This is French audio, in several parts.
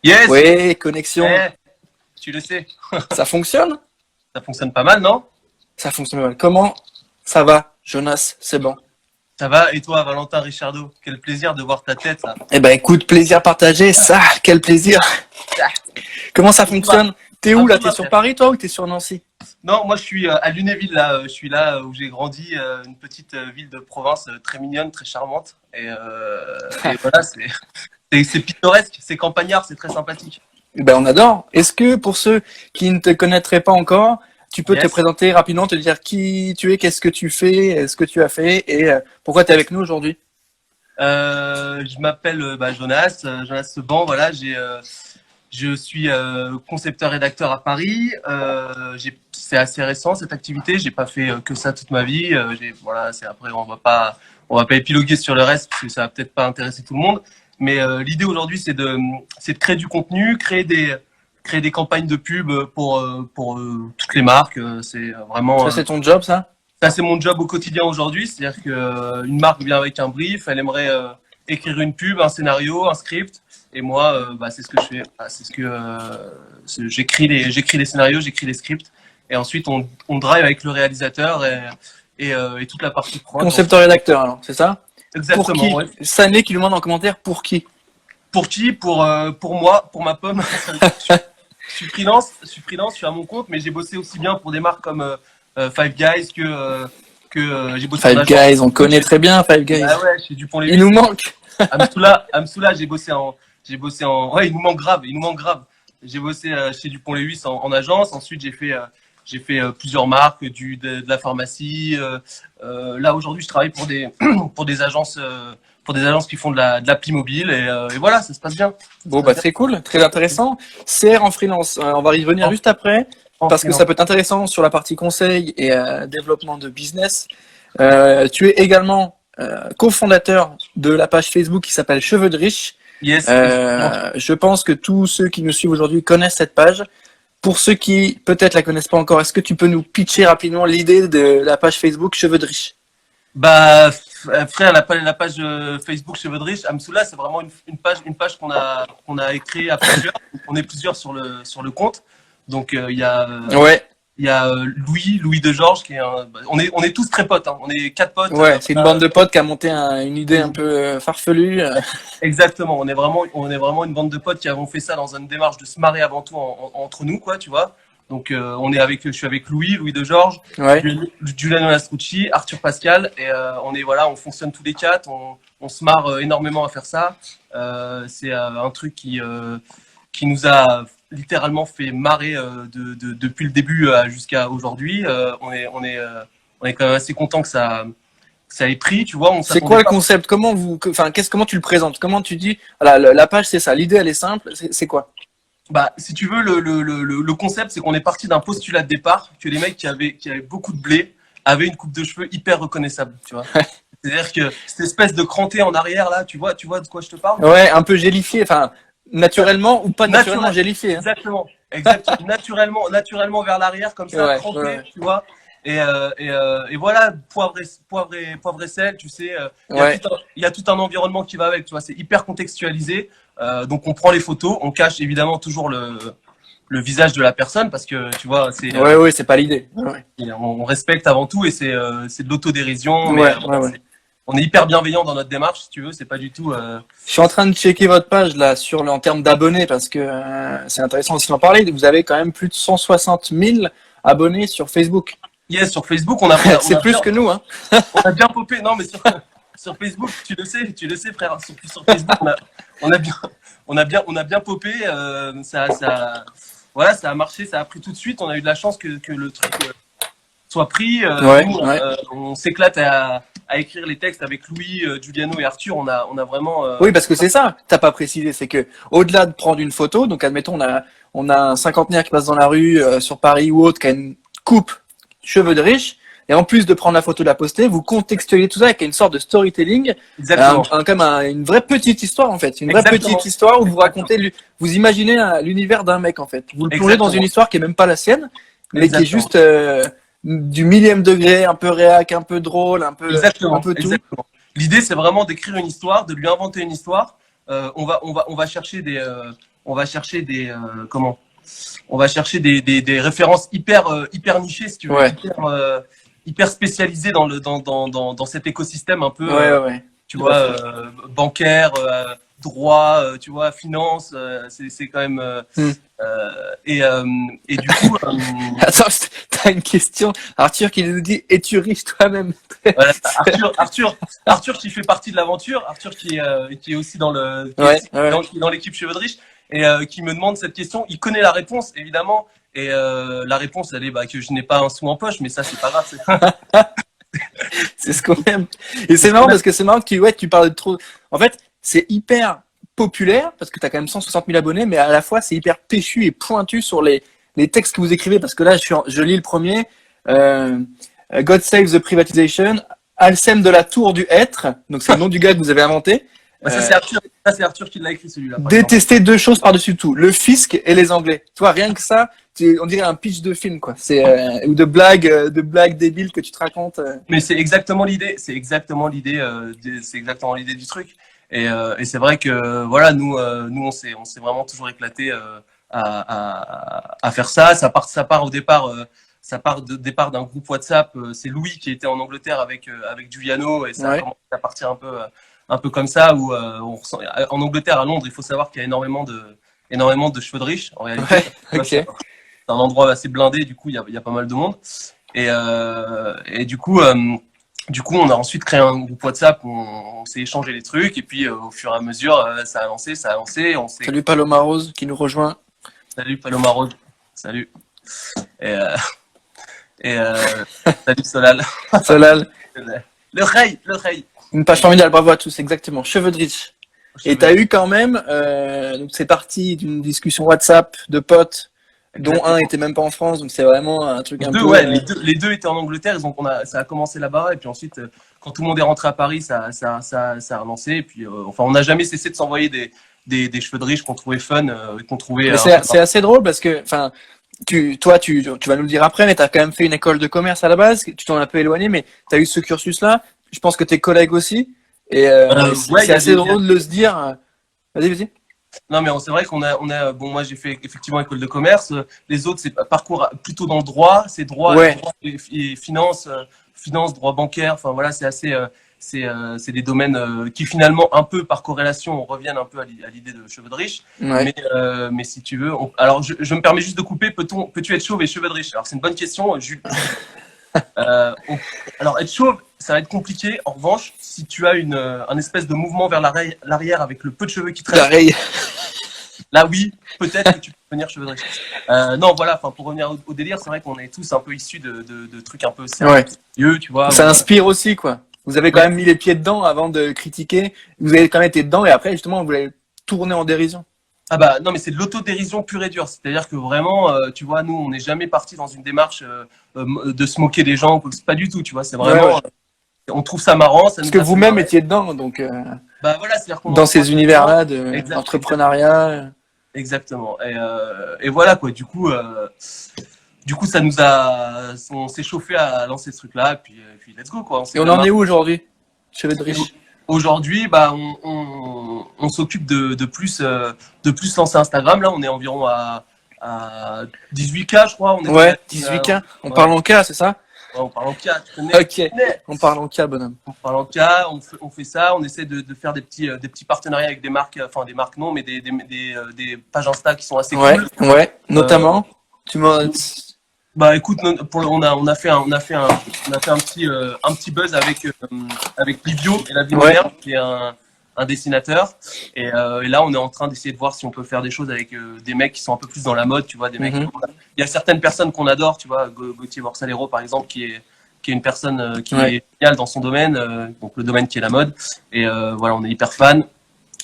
Yes, Ouais, connexion. eh, tu le sais. Ça fonctionne? Ça fonctionne pas mal, non? Ça fonctionne mal. Comment ça va, Jonas? C'est bon. Ça va? Et toi, Valentin Richardot? Quel plaisir de voir ta tête, là. Eh ben écoute, plaisir partagé. Ça, quel plaisir. Comment ça Dis-moi, fonctionne? T'es un où là? peu T'es ma sur mère. Paris toi ou t'es sur Nancy? Non, moi, je suis à Lunéville, là. Je suis là où j'ai grandi, une petite ville de province très mignonne, très charmante. Et voilà, c'est pittoresque, c'est campagnard, c'est très sympathique. Eh ben on adore. Est-ce que pour ceux qui ne te connaîtraient pas encore, tu peux te Yes. présenter rapidement, te dire qui tu es, qu'est-ce que tu fais, ce que tu as fait et pourquoi tu es avec nous aujourd'hui? Je m'appelle Jonas, Jonas Seban, voilà, je suis concepteur-rédacteur à Paris. C'est assez récent cette activité. J'ai pas fait que ça toute ma vie. Voilà, c'est après on va pas épiloguer sur le reste parce que ça va peut-être pas intéresser tout le monde. Mais l'idée aujourd'hui, c'est de créer du contenu, créer des campagnes de pub pour toutes les marques. C'est vraiment Ça c'est ton job ça? ça, c'est mon job au quotidien aujourd'hui. C'est-à-dire que une marque vient avec un brief, elle aimerait écrire une pub, un scénario, un script. Et moi, c'est ce que je fais. C'est ce que j'écris les scénarios, j'écris les scripts. Et ensuite, on drive avec le réalisateur et toute la partie prod. Concepteur rédacteur alors, c'est ça? Pour Exactement. qui? Ouais. Sané qui lui demande en commentaire pour qui? Pour qui? Pour moi, pour ma pomme. Je suis freelance, je suis à mon compte, mais j'ai bossé aussi bien pour des marques comme Five Guys que j'ai bossé en Five agence. Guys, on connaît très bien Five Guys. Ah ouais, chez Il Dupont-Lévis. nous manque. Amsoula, ouais, il nous manque grave, il nous manque grave. J'ai bossé chez Dupont-Lévis en agence. Ensuite, j'ai fait plusieurs marques, de la pharmacie. Là, aujourd'hui, je travaille pour pour des agences qui font de l'appli mobile et voilà, ça se passe bien. Ça se Bon passe bah bien très cool, très intéressant. CR en freelance, on va y revenir en, juste après en parce que freelance. ça peut être intéressant sur la partie conseil et développement de business. Tu es également cofondateur de la page Facebook qui s'appelle Cheveux de riche. Yes, effectivement. Je pense que tous ceux qui nous suivent aujourd'hui connaissent cette page. Pour ceux qui peut-être la connaissent pas encore, est-ce que tu peux nous pitcher rapidement l'idée de la page Facebook Cheveux de riche? Frère, la page Facebook Cheveux de Riche, Amsoula, c'est vraiment une page qu'on a créée à plusieurs. On est plusieurs sur le compte. Donc, Ouais, il y a Louis de Georges, qui est on est tous très potes, hein. On est quatre potes. ouais, c'est une bande de potes qui a monté une idée un peu farfelue. Exactement. On est vraiment une bande de potes qui avons fait ça dans une démarche de se marrer avant tout entre nous, quoi, tu vois. Donc, je suis avec Louis de Georges, Ouais. Giuliano Lastrucci, Arthur Pascal, et voilà, on fonctionne tous les quatre, on se marre énormément à faire ça. C'est un truc qui nous a littéralement fait marrer depuis le début jusqu'à aujourd'hui. On est quand même assez content que ça ait pris, tu vois. On C'est s'attendait quoi le pas. concept? Comment tu le présentes? Comment tu dis, voilà, la page c'est ça, l'idée elle est simple, c'est quoi? Si tu veux, le concept, c'est qu'on est parti d'un postulat de départ que les mecs qui avaient beaucoup de blé avaient une coupe de cheveux hyper reconnaissable, tu vois. C'est-à-dire que cette espèce de cranté en arrière là, tu vois de quoi je te parle? Ouais, un peu gélifié, enfin, naturellement ou pas naturellement Naturel, gélifié, hein. exactement, naturellement vers l'arrière comme ça, Ouais, cranté, ouais, tu vois. Et voilà, poivre et sel, tu sais, ouais. il y a tout un environnement qui va avec, tu vois, c'est hyper contextualisé. Donc on prend les photos, on cache évidemment toujours le visage de la personne parce que tu vois, Ouais, ouais, c'est pas l'idée. Ouais, on respecte avant tout et c'est de l'autodérision, mais ouais, ouais, voilà, ouais. on est hyper bienveillant dans notre démarche, si tu veux, c'est pas du tout. Je suis en train de checker votre page là en termes d'abonnés parce que c'est intéressant aussi d'en parler. Vous avez quand même plus de 160 000 abonnés sur Facebook. Yes, sur Facebook, C'est plus que nous, hein. on a bien popé. Non, mais sur Facebook, tu le sais, frère. Sur Facebook, on a bien, on a bien popé. Voilà, ça a marché, ça a pris tout de suite. On a eu de la chance que le truc soit pris. Ouais, Nous, ouais. on s'éclate à écrire les textes avec Louis, Giuliano et Arthur. On a vraiment. Oui, parce que c'est ça, t'as pas précisé, c'est que au-delà de prendre une photo, donc admettons on a un cinquantenaire qui passe dans la rue sur Paris ou autre, qui a une coupe cheveux de riche, et en plus de prendre la photo de la poster, vous contextualisez tout ça avec une sorte de storytelling, Exactement. une vraie petite histoire en fait, une vraie Exactement. petite histoire où vous racontez, vous imaginez l'univers d'un mec en fait, vous le plongez dans Exactement. une histoire qui est même pas la sienne, mais qui est Exactement. juste du millième degré, un peu réac, un peu drôle, un Exactement. peu tout. Exactement. L'idée, c'est vraiment d'écrire une histoire, de lui inventer une histoire. On va chercher on va chercher on va chercher des références hyper nichées, si tu veux, Ouais. hyper spécialisées dans cet écosystème un peu, Ouais. tu Tout vois, à fait. bancaire, droit, tu vois, finance, c'est quand même, Hmm. et du coup, Attends, t'as une question. Arthur qui nous dit, es-tu riche toi-même? voilà, Arthur qui fait partie de l'aventure, Arthur qui est aussi Ouais, ouais. qui est dans l'équipe Cheveux de Riche et qui me demande cette question. Il connaît la réponse évidemment et la réponse elle est bah, que je n'ai pas un sou en poche, mais ça c'est pas grave. C'est ce qu'on aime. Et c'est marrant parce que c'est marrant que tu parles de trop. En fait, c'est hyper populaire parce que tu as quand même 160 000 abonnés, mais à la fois c'est hyper péchu et pointu sur les textes que vous écrivez. Parce que là, je lis le premier. Euh, God Save the Privatization. Alcem de la Tour du Être. Donc c'est le nom du gars que vous avez inventé. Bah, ça c'est Arthur qui l'a écrit celui-là. Détester deux choses par-dessus tout, le fisc et les Anglais. Tu vois, rien que ça, on dirait un pitch de film, quoi. C'est ou de blagues débiles que tu te racontes. Mais c'est exactement l'idée, c'est exactement l'idée du truc. Et c'est vrai que voilà, nous on s'est vraiment toujours éclaté à faire ça. Ça part au départ, départ d'un groupe WhatsApp. C'est Louis qui était en Angleterre avec Giuliano et ça a commencé à partir un peu comme ça où en Angleterre, à Londres, il faut savoir qu'il y a énormément de cheveux de riches en réalité. Ouais, ok. C'est un endroit assez blindé, du coup il y a pas mal de monde. Et du coup, on a ensuite créé un groupe WhatsApp où on s'est échangé les trucs et puis au fur et à mesure, ça a avancé. Salut Paloma Rose qui nous rejoint. Salut Paloma Rose. Salut. Et, et salut Solal. Solal. Le rey. Une page formidable, bravo à tous, exactement. Cheveux de riche. Et t'as eu quand même, donc c'est parti d'une discussion WhatsApp de potes, dont un était même pas en France, donc c'est vraiment un truc un peu. Ouais, les deux étaient en Angleterre, donc ça a commencé là-bas, et puis ensuite, quand tout le monde est rentré à Paris, ça a relancé, et puis enfin, on n'a jamais cessé de s'envoyer des cheveux de riche qu'on trouvait fun, qu'on trouvait. C'est assez drôle parce que, enfin, tu vas nous le dire après, mais t'as quand même fait une école de commerce à la base, tu t'en as un peu éloigné, mais t'as eu ce cursus-là. Je pense que tes collègues aussi, et ouais, c'est assez drôle de le se dire. Vas-y. Non, mais c'est vrai qu'on a, bon, moi j'ai fait effectivement école de commerce. Les autres, c'est parcours plutôt dans le droit, c'est droit, Ouais. droit et finance, droit bancaire. Enfin voilà, c'est assez, c'est des domaines qui finalement un peu par corrélation reviennent un peu à l'idée de cheveux de riche. Ouais. Mais si tu veux, alors je me permets juste de couper. Peux-tu être chauve et cheveux de riche? Alors c'est une bonne question, Jules. Alors être chauve, ça va être compliqué. En revanche, si tu as un espèce de mouvement vers l'arrière avec le peu de cheveux qui te restent, là oui, peut-être que tu peux devenir cheveux de riche. Non, voilà. Enfin, pour revenir au délire, c'est vrai qu'on est tous un peu issus de trucs un peu sérieux, tu vois. Ça inspire aussi, quoi. Vous avez quand même mis les pieds dedans avant de critiquer. Vous avez quand même été dedans et après, justement, vous l'avez tourné en dérision. Ah bah non, mais c'est de l'autodérision pure et dure. C'est-à-dire que vraiment, tu vois, nous, on n'est jamais parti dans une démarche de se moquer des gens. Pas du tout, tu vois. C'est vraiment, on trouve ça marrant. Parce que vous-même étiez dedans, donc. Bah voilà, c'est-à-dire qu'on dans ces univers-là d'entrepreneuriat. Exactement. Et voilà quoi. Du coup, ça nous a, on s'est chauffé à lancer ce truc-là, puis let's go quoi. Et on en est où aujourd'hui, Cheveux de riche? Aujourd'hui, bah, on s'occupe de plus lancer Instagram. Là, on est environ à 18K, je crois. Ouais, 18K. On parle en K, c'est ça? Ouais, on parle en K, tu connais. Ok, on parle en K, bonhomme. On parle en K, on fait ça, on essaie de faire des petits partenariats avec des marques, enfin des marques non, mais des pages Insta qui sont assez cool. Ouais, notamment. Bah écoute, on a fait un petit buzz avec Livio et la vie moderne, qui est un dessinateur. Et là, on est en train d'essayer de voir si on peut faire des choses avec des mecs qui sont un peu plus dans la mode, tu vois, des mecs. Il y a certaines personnes qu'on adore, tu vois, Gauthier Borsalero par exemple, qui est une personne qui est géniale dans son domaine, donc le domaine qui est la mode. Et voilà, on est hyper fan.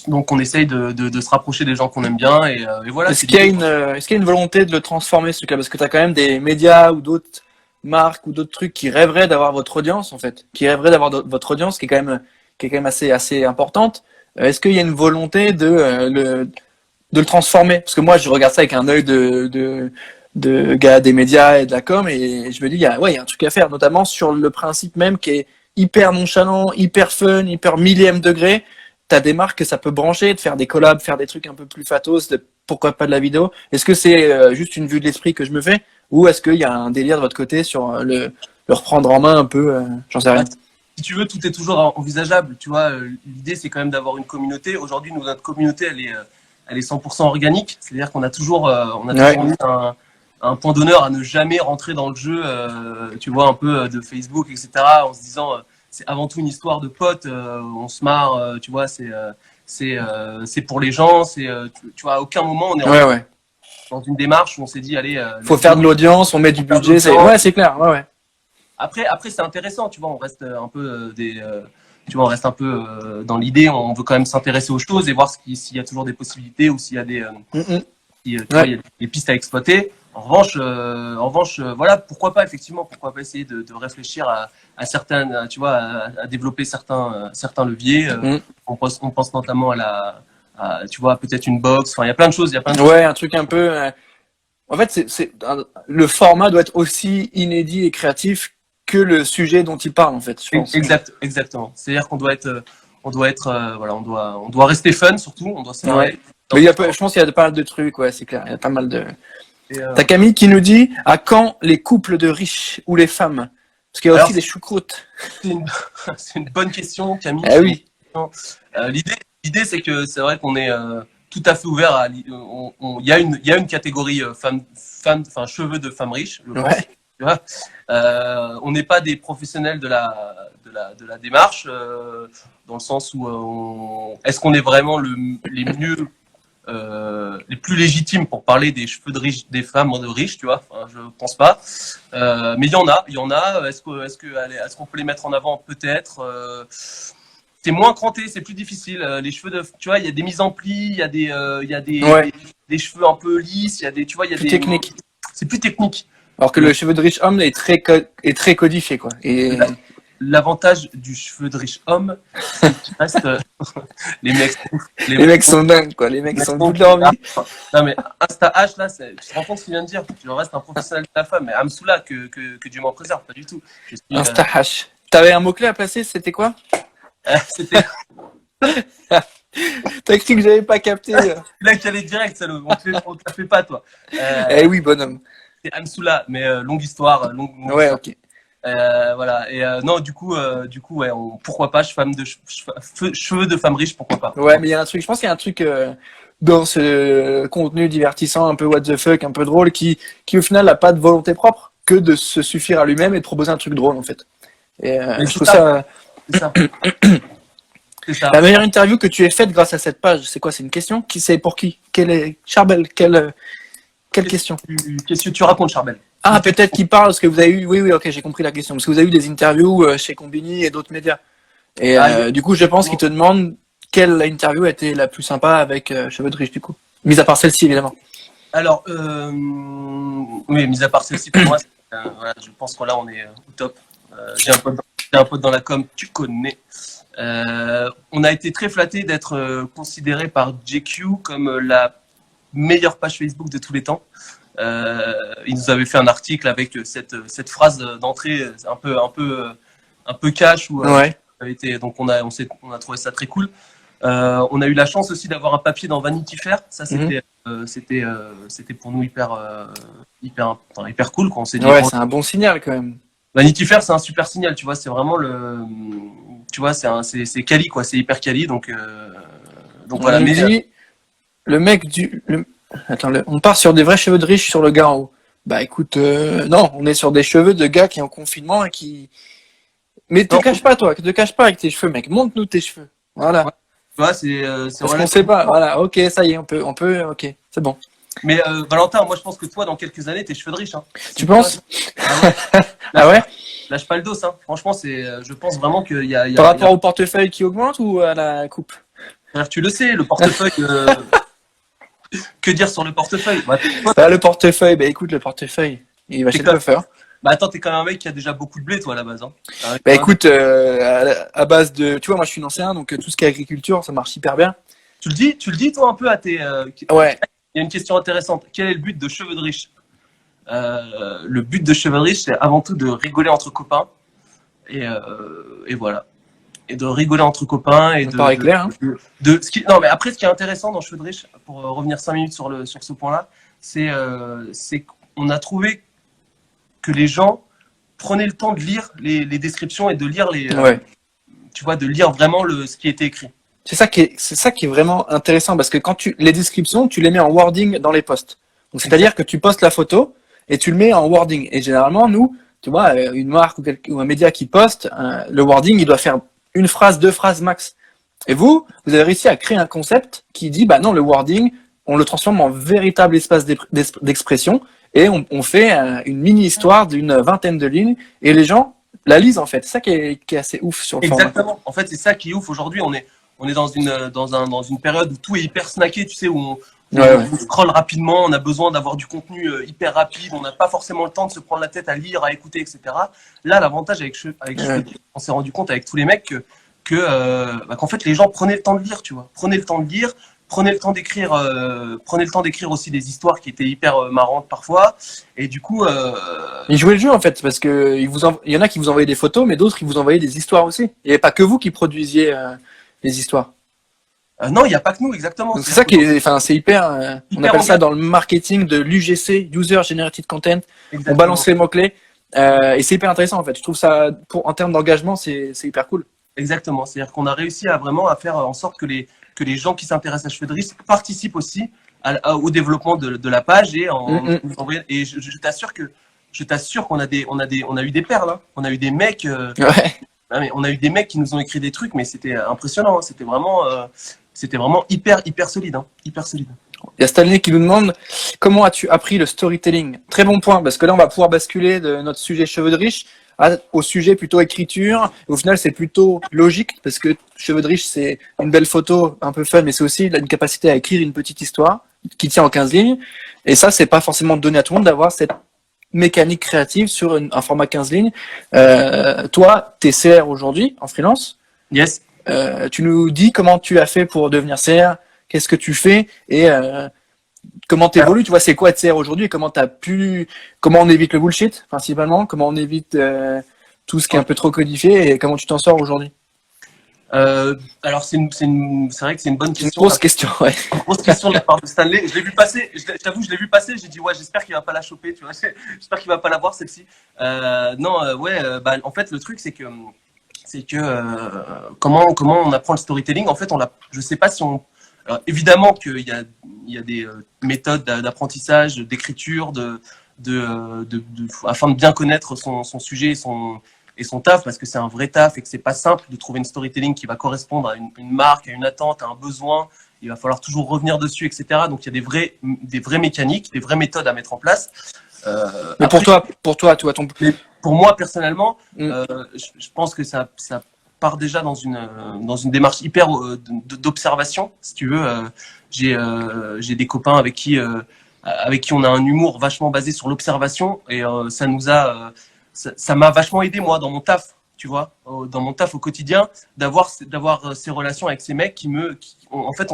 Donc on essaye de se rapprocher des gens qu'on aime bien et voilà. Est-ce qu'il y a une volonté de le transformer ce truc-là? Parce que tu as quand même des médias ou d'autres marques ou d'autres trucs qui rêveraient d'avoir votre audience en fait, qui rêveraient d'avoir votre audience qui est quand même assez importante. Est-ce qu'il y a une volonté de le transformer? Parce que moi je regarde ça avec un œil de gars des médias et de la com et je me dis il y a un truc à faire, notamment sur le principe même qui est hyper nonchalant, hyper fun, hyper millième degré. T'as des marques que ça peut brancher, de faire des collabs, faire des trucs un peu plus fatos, pourquoi pas de la vidéo? Est-ce que c'est juste une vue de l'esprit que je me fais, ou est-ce qu'il y a un délire de votre côté sur le reprendre en main un peu, j'en sais rien. Si tu veux, tout est toujours envisageable. Tu vois, l'idée, c'est quand même d'avoir une communauté. Aujourd'hui, notre communauté, elle est 100% organique. C'est-à-dire qu'on a toujours mis un point d'honneur à ne jamais rentrer dans le jeu, tu vois, un peu de Facebook, etc., en se disant, c'est avant tout une histoire de potes, on se marre, tu vois, c'est pour les gens, tu vois, à aucun moment on est dans une démarche où on s'est dit, allez, faut faire de l'audience, on met du budget, c'est clair, ouais. Après, c'est intéressant, tu vois, on reste un peu dans l'idée, on veut quand même s'intéresser aux choses et voir s'il y a toujours des possibilités ou s'il y a des, il y a des pistes à exploiter. En revanche, voilà, pourquoi pas essayer de réfléchir à certaines, tu vois, à développer certains leviers. On pense notamment tu vois, peut-être une box. Enfin, il y a plein de choses. Ouais, un truc un peu. En fait, le format doit être aussi inédit et créatif que le sujet dont il parle, en fait. Je pense. Exactement. C'est-à-dire qu'on doit être, voilà, on doit rester fun surtout. On doit s'énerver. Mais je pense qu'il y a pas mal de trucs, ouais, c'est clair. Il y a pas mal de. T'as Camille qui nous dit à quand les couples de riches ou les femmes? Parce qu'il y a aussi des choucroutes. C'est une bonne question, Camille. Eh oui. L'idée, c'est que c'est vrai qu'on est tout à fait ouvert à. Il y a une catégorie enfin cheveux de femmes riches. Tu vois, on n'est pas des professionnels de la démarche, dans le sens où est-ce qu'on est vraiment les plus légitimes pour parler des cheveux des femmes riches, tu vois. Enfin, je pense pas. Mais il y en a. Est-ce qu'on peut les mettre en avant? Peut-être. C'est moins cranté, c'est plus difficile. Les cheveux tu vois, il y a des mises en plis, il y a des cheveux un peu lisses, tu vois, il y a des techniques. C'est plus technique. Alors que le cheveu de riche homme est très codifié, quoi. Et l'avantage du cheveu de riche homme, c'est qu'il reste les mecs sont dingues, quoi. Les mecs sont au bout de leur vie. Non mais Insta H là, tu te rends compte ce qu'il vient de dire? Tu restes un professionnel de la femme, mais Amsoula que Dieu m'en préserve, pas du tout. Insta H. T'avais un mot clé à placer, c'était quoi? C'était. T'as cru que j'avais pas capté? Là qui allait direct, salaud. On te la fait pas, toi. Oui, bonhomme. C'est Amsoula, mais longue histoire. Ouais, ok. Voilà. Et non, du coup, ouais, pourquoi pas, cheveux de femme riche, pourquoi pas. Ouais, mais il y a un truc. Je pense qu'il y a un truc dans ce contenu divertissant, un peu what the fuck, un peu drôle, qui au final n'a pas de volonté propre que de se suffire à lui-même et de proposer un truc drôle, en fait. Et je trouve ça. C'est ça. C'est ça. La meilleure interview que tu aies faite grâce à cette page, c'est quoi? C'est une question? C'est pour qui? Charbel, quelle question? Qu'est-ce que tu racontes, Charbel? Ah, peut-être qu'il parle parce que vous avez eu. Oui, ok, j'ai compris la question. Parce que vous avez eu des interviews chez Combini et d'autres médias. Et du coup, je pense qu'il te demande quelle interview a été la plus sympa avec Cheveux de Riche, du coup. Mis à part celle-ci, évidemment. Alors, oui, mis à part celle-ci, pour moi, voilà, je pense que là, on est au top. J'ai un pote dans la com, tu connais. On a été très flattés d'être considéré par GQ comme la meilleure page Facebook de tous les temps. Il nous avait fait un article avec cette phrase d'entrée un peu cash où donc on a trouvé ça très cool. On a eu la chance aussi d'avoir un papier dans Vanity Fair. Ça c'était pour nous hyper cool quand on s'est dit c'est un bon signal quand même. Vanity Fair, c'est un super signal, tu vois, c'est vraiment tu vois, c'est quali, quoi, c'est hyper quali, donc voilà. Mais le mec attends, on part sur des vrais cheveux de riche sur le gars en haut. Bah écoute, non, on est sur des cheveux de gars qui est en confinement et qui. Mais te cache pas, toi, te cache pas avec tes cheveux, mec. Montre-nous tes cheveux. Voilà. Ouais. Tu vois, c'est parce qu'on sait pas. Voilà, ok, ça y est, on peut, ok, c'est bon. Mais Valentin, moi je pense que toi, dans quelques années, t'es cheveux de riche. Hein. Tu penses? Ah ouais? Lâche pas le dos, hein. Franchement, je pense vraiment qu'il y a. Par rapport au portefeuille qui augmente ou à la coupe? Tu le sais, le portefeuille. Que dire sur le portefeuille? Le portefeuille, écoute, le portefeuille, il va chez le coiffeur. Attends, t'es quand même un mec qui a déjà beaucoup de blé, toi, à la base. Hein. Écoute, à base de. Tu vois, moi je suis ancien, donc tout ce qui est agriculture, ça marche hyper bien. Tu le dis, toi, un peu à tes. Ouais. Il y a une question intéressante. Quel est le but de Cheveux de Riche? Le but de Cheveux de Riche, c'est avant tout de rigoler entre copains. Et voilà. et de rigoler entre copains et Ça me paraît clair, hein. non, mais après, ce qui est intéressant dans Cheveux de Riche, pour revenir 5 minutes sur ce point-là, c'est qu'on a trouvé que les gens prenaient le temps de lire les descriptions et de lire Ouais. tu vois, de lire vraiment ce qui était écrit. C'est ça qui est vraiment intéressant parce que quand les descriptions, tu les mets en wording dans les posts. Donc, c'est-à-dire que tu postes la photo et tu le mets en wording. Et généralement, nous, tu vois, une marque ou un média qui poste, le wording, il doit faire une phrase, 2 phrases max. Et vous avez réussi à créer un concept qui dit, bah non, le wording, on le transforme en véritable espace d'expression et on fait une mini-histoire d'une 20aine de lignes et les gens la lisent en fait. C'est ça qui est assez ouf sur le format. Exactement. En fait, c'est ça qui est ouf. Aujourd'hui, on est dans une période où tout est hyper snacké, tu sais, où on scrolle rapidement, on a besoin d'avoir du contenu hyper rapide, on n'a pas forcément le temps de se prendre la tête à lire, à écouter, etc. Là, l'avantage avec on s'est rendu compte avec tous les mecs qu'en fait, les gens prenaient le temps de lire, tu vois. Prenaient le temps de lire, prenaient le temps d'écrire aussi des histoires qui étaient hyper marrantes parfois. Et du coup, ils jouaient le jeu en fait, parce que il y en a qui vous envoyaient des photos, mais d'autres qui vous envoyaient des histoires aussi. Il n'y avait pas que vous qui produisiez les histoires. non, il n'y a pas que nous, exactement. C'est ça qui est, enfin, c'est hyper on appelle ça dans le marketing de l'UGC, User Generated Content. Exactement. On balance les mots-clés. Et c'est hyper intéressant en fait. Je trouve ça, en termes d'engagement, c'est hyper cool. Exactement. C'est-à-dire qu'on a réussi à vraiment faire en sorte que les gens qui s'intéressent à Cheveux de Riche participent aussi au développement de la page et et je t'assure qu'on a eu des perles, hein. On a eu des mecs on a eu des mecs qui nous ont écrit des trucs, mais c'était impressionnant, hein. C'était vraiment hyper solide, hein. Hyper solide. Il y a Stanley qui nous demande comment as-tu appris le storytelling. Très bon point, parce que là on va pouvoir basculer de notre sujet Cheveux de Riche au sujet plutôt écriture. Au final, c'est plutôt logique parce que Cheveux de Riche, c'est une belle photo, un peu fun, mais c'est aussi une capacité à écrire une petite histoire qui tient en 15 lignes. Et ça, c'est pas forcément donné à tout le monde d'avoir cette mécanique créative sur un format 15 lignes. Toi, t'es CR aujourd'hui en freelance. Yes. Tu nous dis comment tu as fait pour devenir CR, qu'est-ce que tu fais et comment t'évolues, tu vois, c'est quoi être CR aujourd'hui et comment on évite le bullshit principalement, comment on évite tout ce qui est un peu trop codifié et comment tu t'en sors aujourd'hui. Alors c'est vrai que c'est une bonne question. Une grosse question, ouais. Une grosse question de la part de Stanley. Je l'ai vu passer. Je t'avoue, je l'ai vu passer. J'ai dit ouais, j'espère qu'il va pas la choper, tu vois. J'espère qu'il va pas la voir celle-ci. En fait, le truc c'est que comment on apprend le storytelling. En fait, je sais pas si on. Alors, évidemment qu'il y a des méthodes d'apprentissage, d'écriture, afin de bien connaître son sujet et son taf, parce que c'est un vrai taf et que c'est pas simple de trouver une storytelling qui va correspondre à une marque, à une attente, à un besoin. Il va falloir toujours revenir dessus, etc. Donc il y a des vraies mécaniques, des vraies méthodes à mettre en place. Mais après, pour toi, ton. Pour moi personnellement, je pense que ça part déjà dans une démarche hyper d'observation, si tu veux. J'ai des copains avec qui on a un humour vachement basé sur l'observation et ça m'a vachement aidé moi dans mon taf, tu vois, dans mon taf au quotidien, d'avoir ces relations avec ces mecs en fait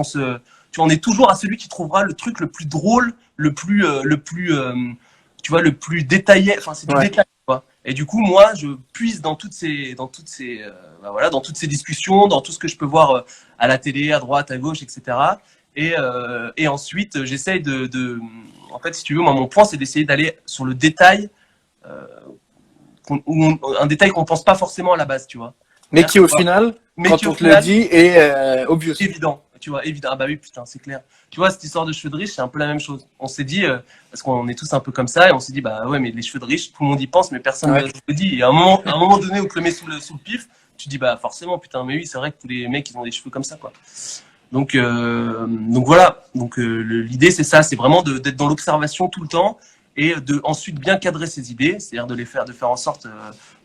on est toujours à celui qui trouvera le truc le plus drôle, le plus tu vois, le plus détaillé, enfin c'est du détail, quoi. Et du coup moi je puise dans toutes ces discussions, dans tout ce que je peux voir à la télé, à droite, à gauche, etc. Et ensuite j'essaye en fait, si tu veux, moi mon point c'est d'essayer d'aller sur le détail, un détail qu'on pense pas forcément à la base, tu vois. Mais qui au final, quand on te le dit, est obvious. Évident, tu vois, évident. Ah bah oui, putain, c'est clair. Tu vois, cette histoire de cheveux de riche, c'est un peu la même chose. On s'est dit, parce qu'on est tous un peu comme ça, et on s'est dit, bah ouais, mais les cheveux de riche, tout le monde y pense, mais personne ne le dit. Et à un moment donné, on te le met sous le pif, tu dis, bah forcément, putain, mais oui, c'est vrai que tous les mecs, ils ont des cheveux comme ça, quoi. Donc voilà. Donc l'idée, c'est ça, c'est vraiment d'être dans l'observation tout le temps et de ensuite bien cadrer ses idées, c'est-à-dire de faire en sorte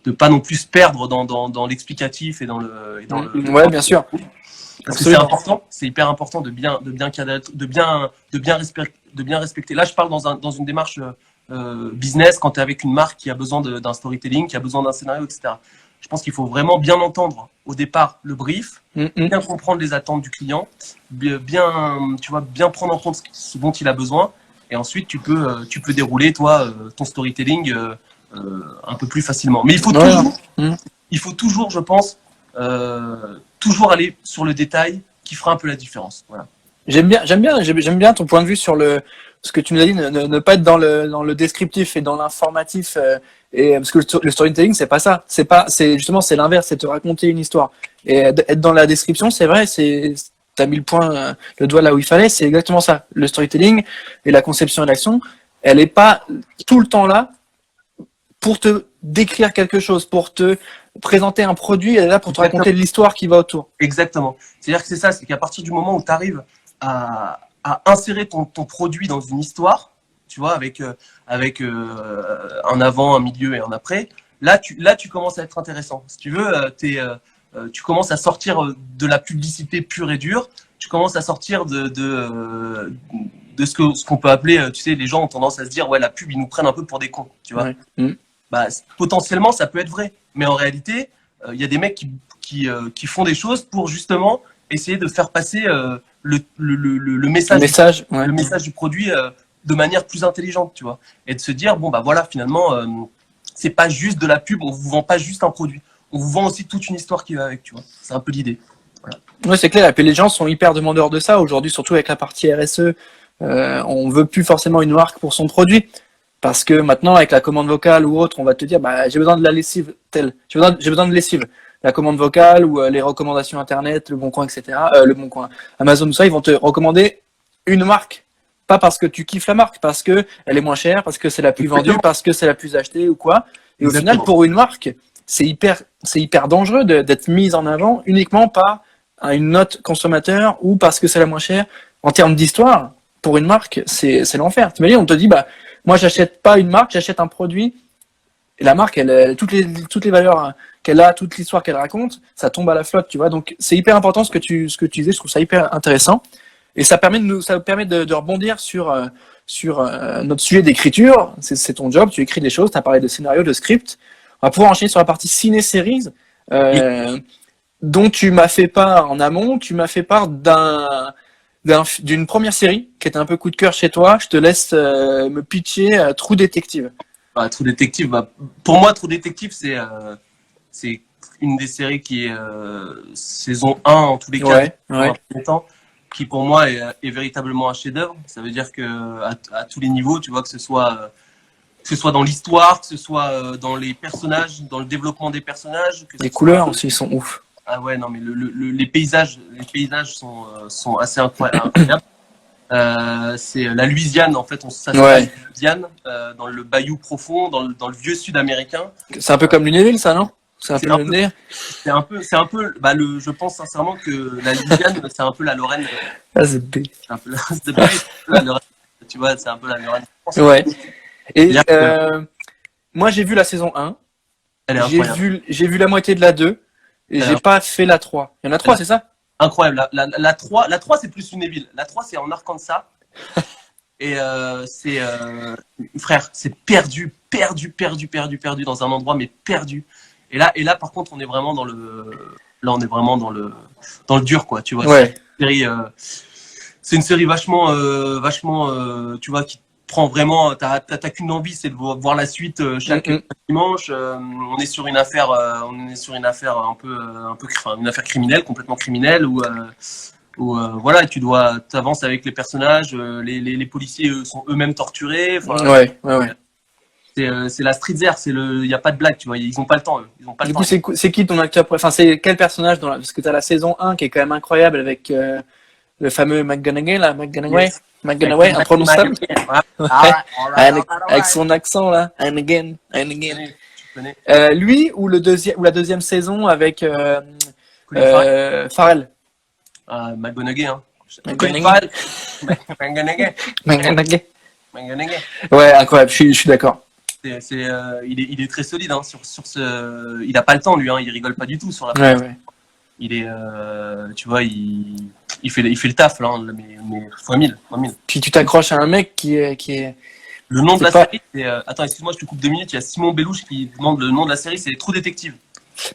de pas non plus se perdre dans l'explicatif et dans le ouais, bien sûr. Parce que c'est important, c'est hyper important de bien cadrer, de bien respecter. Là, je parle dans une démarche business, quand tu es avec une marque qui a besoin d'un storytelling, qui a besoin d'un scénario, etc. Je pense qu'il faut vraiment bien entendre au départ le brief, bien comprendre les attentes du client, bien prendre en compte ce dont il a besoin, et ensuite tu peux dérouler toi ton storytelling un peu plus facilement. Mais il faut toujours, je pense, toujours aller sur le détail qui fera un peu la différence. Voilà. J'aime bien ton point de vue sur ce que tu nous as dit, ne pas être dans le descriptif et dans l'informatif, et parce que le storytelling c'est pas ça, c'est justement c'est l'inverse, c'est te raconter une histoire. Et être dans la description, c'est vrai, t'as mis le doigt là où il fallait, c'est exactement ça. Le storytelling et la conception et l'action, elle est pas tout le temps là pour te décrire quelque chose, pour te présenter un produit, elle est là pour te raconter l'histoire qui va autour. Exactement. C'est-à-dire que c'est ça, c'est qu'à partir du moment où tu arrives à insérer ton produit dans une histoire, tu vois, avec un avant, un milieu et un après, là tu commences à être intéressant. Si tu veux, tu commences à sortir de la publicité pure et dure, tu commences à sortir de ce qu'on peut appeler, tu sais, les gens ont tendance à se dire, ouais, la pub, ils nous prennent un peu pour des cons, tu vois. Ouais. Bah, potentiellement, ça peut être vrai. Mais en réalité, il y a des mecs qui font des choses pour justement essayer de faire passer le message, ouais. le message du produit de manière plus intelligente, tu vois. Et de se dire, bon, bah voilà, finalement, c'est pas juste de la pub, on vous vend pas juste un produit. On vous vend aussi toute une histoire qui va avec, tu vois. C'est un peu l'idée. Voilà. Ouais, c'est clair. Et puis les gens sont hyper demandeurs de ça aujourd'hui, surtout avec la partie RSE. On veut plus forcément une marque pour son produit. Parce que maintenant, avec la commande vocale ou autre, on va te dire, bah, j'ai besoin de la lessive telle. J'ai besoin de lessive. La commande vocale ou les recommandations internet, le Bon Coin, etc. Le Bon Coin, Amazon, tout ça, ils vont te recommander une marque. Pas parce que tu kiffes la marque, parce que elle est moins chère, parce que c'est la plus vendue, parce que c'est la plus achetée ou quoi. Et au final, pour une marque, c'est hyper dangereux d'être mise en avant uniquement par une note consommateur ou parce que c'est la moins chère. En termes d'histoire, pour une marque, c'est l'enfer. T'imagines, on te dit, bah, moi, j'achète pas une marque, j'achète un produit. Et la marque, elle, toutes les valeurs qu'elle a, toute l'histoire qu'elle raconte, ça tombe à la flotte, tu vois. Donc, c'est hyper important ce que tu disais. Je trouve ça hyper intéressant. Et ça permet de rebondir sur notre sujet d'écriture. C'est ton job. Tu écris des choses. Tu as parlé de scénario, de script. On va pouvoir enchaîner sur la partie ciné-séries, dont tu m'as fait part en amont. Tu m'as fait part d'une première série qui était un peu coup de cœur chez toi. Je te laisse me pitcher True Detective. Bah, True Detective, bah, pour moi, True Detective, c'est une des séries qui est saison 1 en tous les cas, temps, qui pour moi est véritablement un chef-d'œuvre. Ça veut dire que à tous les niveaux, tu vois, que ce soit dans l'histoire, que ce soit dans les personnages, dans le développement des personnages. Les couleurs aussi sont ouf. Ah ouais, non, mais les paysages sont assez incroyables. C'est la Louisiane, en fait, ça s'appelle Louisiane, dans le bayou profond, dans le vieux sud américain. C'est un peu comme Lunéville, ça, non? C'est un peu, bah, je pense sincèrement que la Louisiane, c'est un peu la Lorraine. Ah, c'est bête. C'est un peu la Lorraine, tu vois, c'est un peu la Lorraine. Ouais. Et moi, j'ai vu la saison 1. Elle est incroyable. J'ai vu la moitié de la 2. Et j'ai pas fait la 3. Il y en a 3, c'est ça? Incroyable. La 3, c'est plus Lunéville. La 3, c'est en Arkansas. Et frère, c'est perdu dans un endroit, mais perdu. Et là, par contre, on est vraiment dans le dur, quoi. Tu vois. Ouais. C'est une série vachement, tu vois, qui prend vraiment, t'as qu'une envie, c'est de voir la suite chaque dimanche. On est sur une affaire, un peu, une affaire criminelle, complètement criminelle, où voilà, t'avances avec les personnages, les policiers sont eux-mêmes torturés. Ouais. C'est la street zère, il y a pas de blague, tu vois, ils ont pas le temps, eux. Ils ont pas du le coup, temps. c'est qui ton acteur préféré? Enfin, c'est quel personnage parce que t'as la saison 1 qui est quand même incroyable avec le fameux McGonaghy, là, McGonaghy, imprononçable. Avec son accent, là. And again. Lui, ou la deuxième saison avec Farrell. McGonaghy, hein. McGonaghy. McGonaghy. Ouais, incroyable, je suis d'accord. Il est très solide, hein, sur ce. Il a pas le temps, lui, hein, il rigole pas du tout sur la. Ouais. Il est, tu vois, il fait le taf, là, mais fois 1000. Puis tu t'accroches à un mec qui est. Le nom de la série, c'est. Attends, excuse-moi, je te coupe 2 minutes. Il y a Simon Bellouche qui demande le nom de la série, c'est True Detective.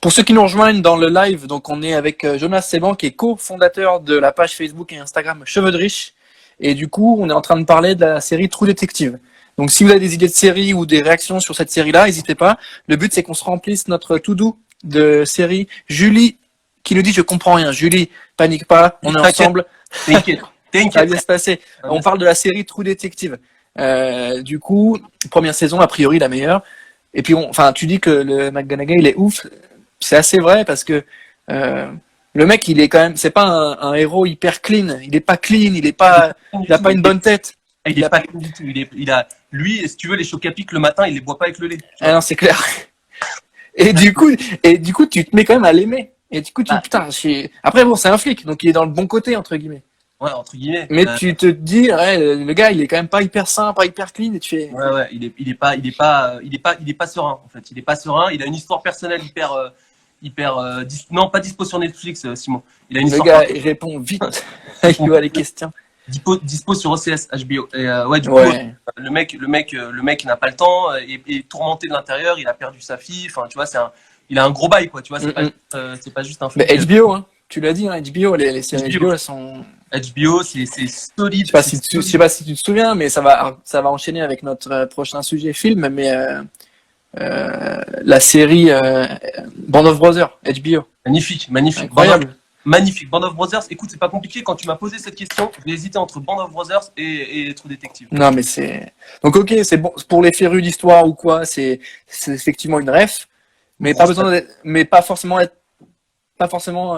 Pour ceux qui nous rejoignent dans le live, donc on est avec Jonas Seban, qui est cofondateur de la page Facebook et Instagram Cheveux de Riche. Et du coup, on est en train de parler de la série True Detective. Donc si vous avez des idées de série ou des réactions sur cette série-là, n'hésitez pas. Le but, c'est qu'on se remplisse notre to-do de série Julie qui nous dit je comprends rien. Julie, panique pas, on est T'inquiète. ensemble, T'inquiète. ça va T'inquiète. bien se passer. Ça va On parle de la série True Detective. Du coup, première saison, a priori la meilleure. Et puis, enfin, tu dis que le McGonagall, il est ouf. C'est assez vrai parce que le mec, il est quand même, c'est pas un héros hyper clean. Il est pas clean, il a pas une bonne tête. Il est pas clean du tout. Lui, si tu veux, les chocs à pic le matin, il les boit pas avec le lait. Ah non, c'est clair. Et du coup, tu te mets quand même à l'aimer. Et du coup, putain, après bon, c'est un flic, donc il est dans le bon côté entre guillemets. Ouais, entre guillemets. Mais tu te dis, ouais, le gars, il est quand même pas hyper sain, pas hyper clean, et tu fais. Ouais, il est pas serein en fait. Il est pas serein. Il a une histoire personnelle non, pas dispo sur Netflix, Simon. Il a une Le histoire gars, il répond vite. Il voit les questions. dispo sur OCS, HBO. Et ouais, du coup, Ouais. le mec n'a pas le temps, est tourmenté de l'intérieur. Il a perdu sa fille. Enfin, tu vois, il a un gros bail, quoi. Tu vois, c'est pas juste un Mais flic. HBO, hein. Tu l'as dit, hein, HBO, les séries HBO. HBO, elles sont. HBO, c'est solide. Je sais pas si tu te souviens, mais ça va enchaîner avec notre prochain sujet film, mais la série Band of Brothers, HBO. Magnifique. Incroyable. Magnifique. Band of Brothers, écoute, c'est pas compliqué. Quand tu m'as posé cette question, j'ai hésité entre Band of Brothers et True Detective. Non, mais c'est. Donc, ok, c'est bon. Pour les férus d'histoire ou quoi, c'est effectivement une ref, mais pas besoin d'être. Mais pas forcément être. Pas forcément.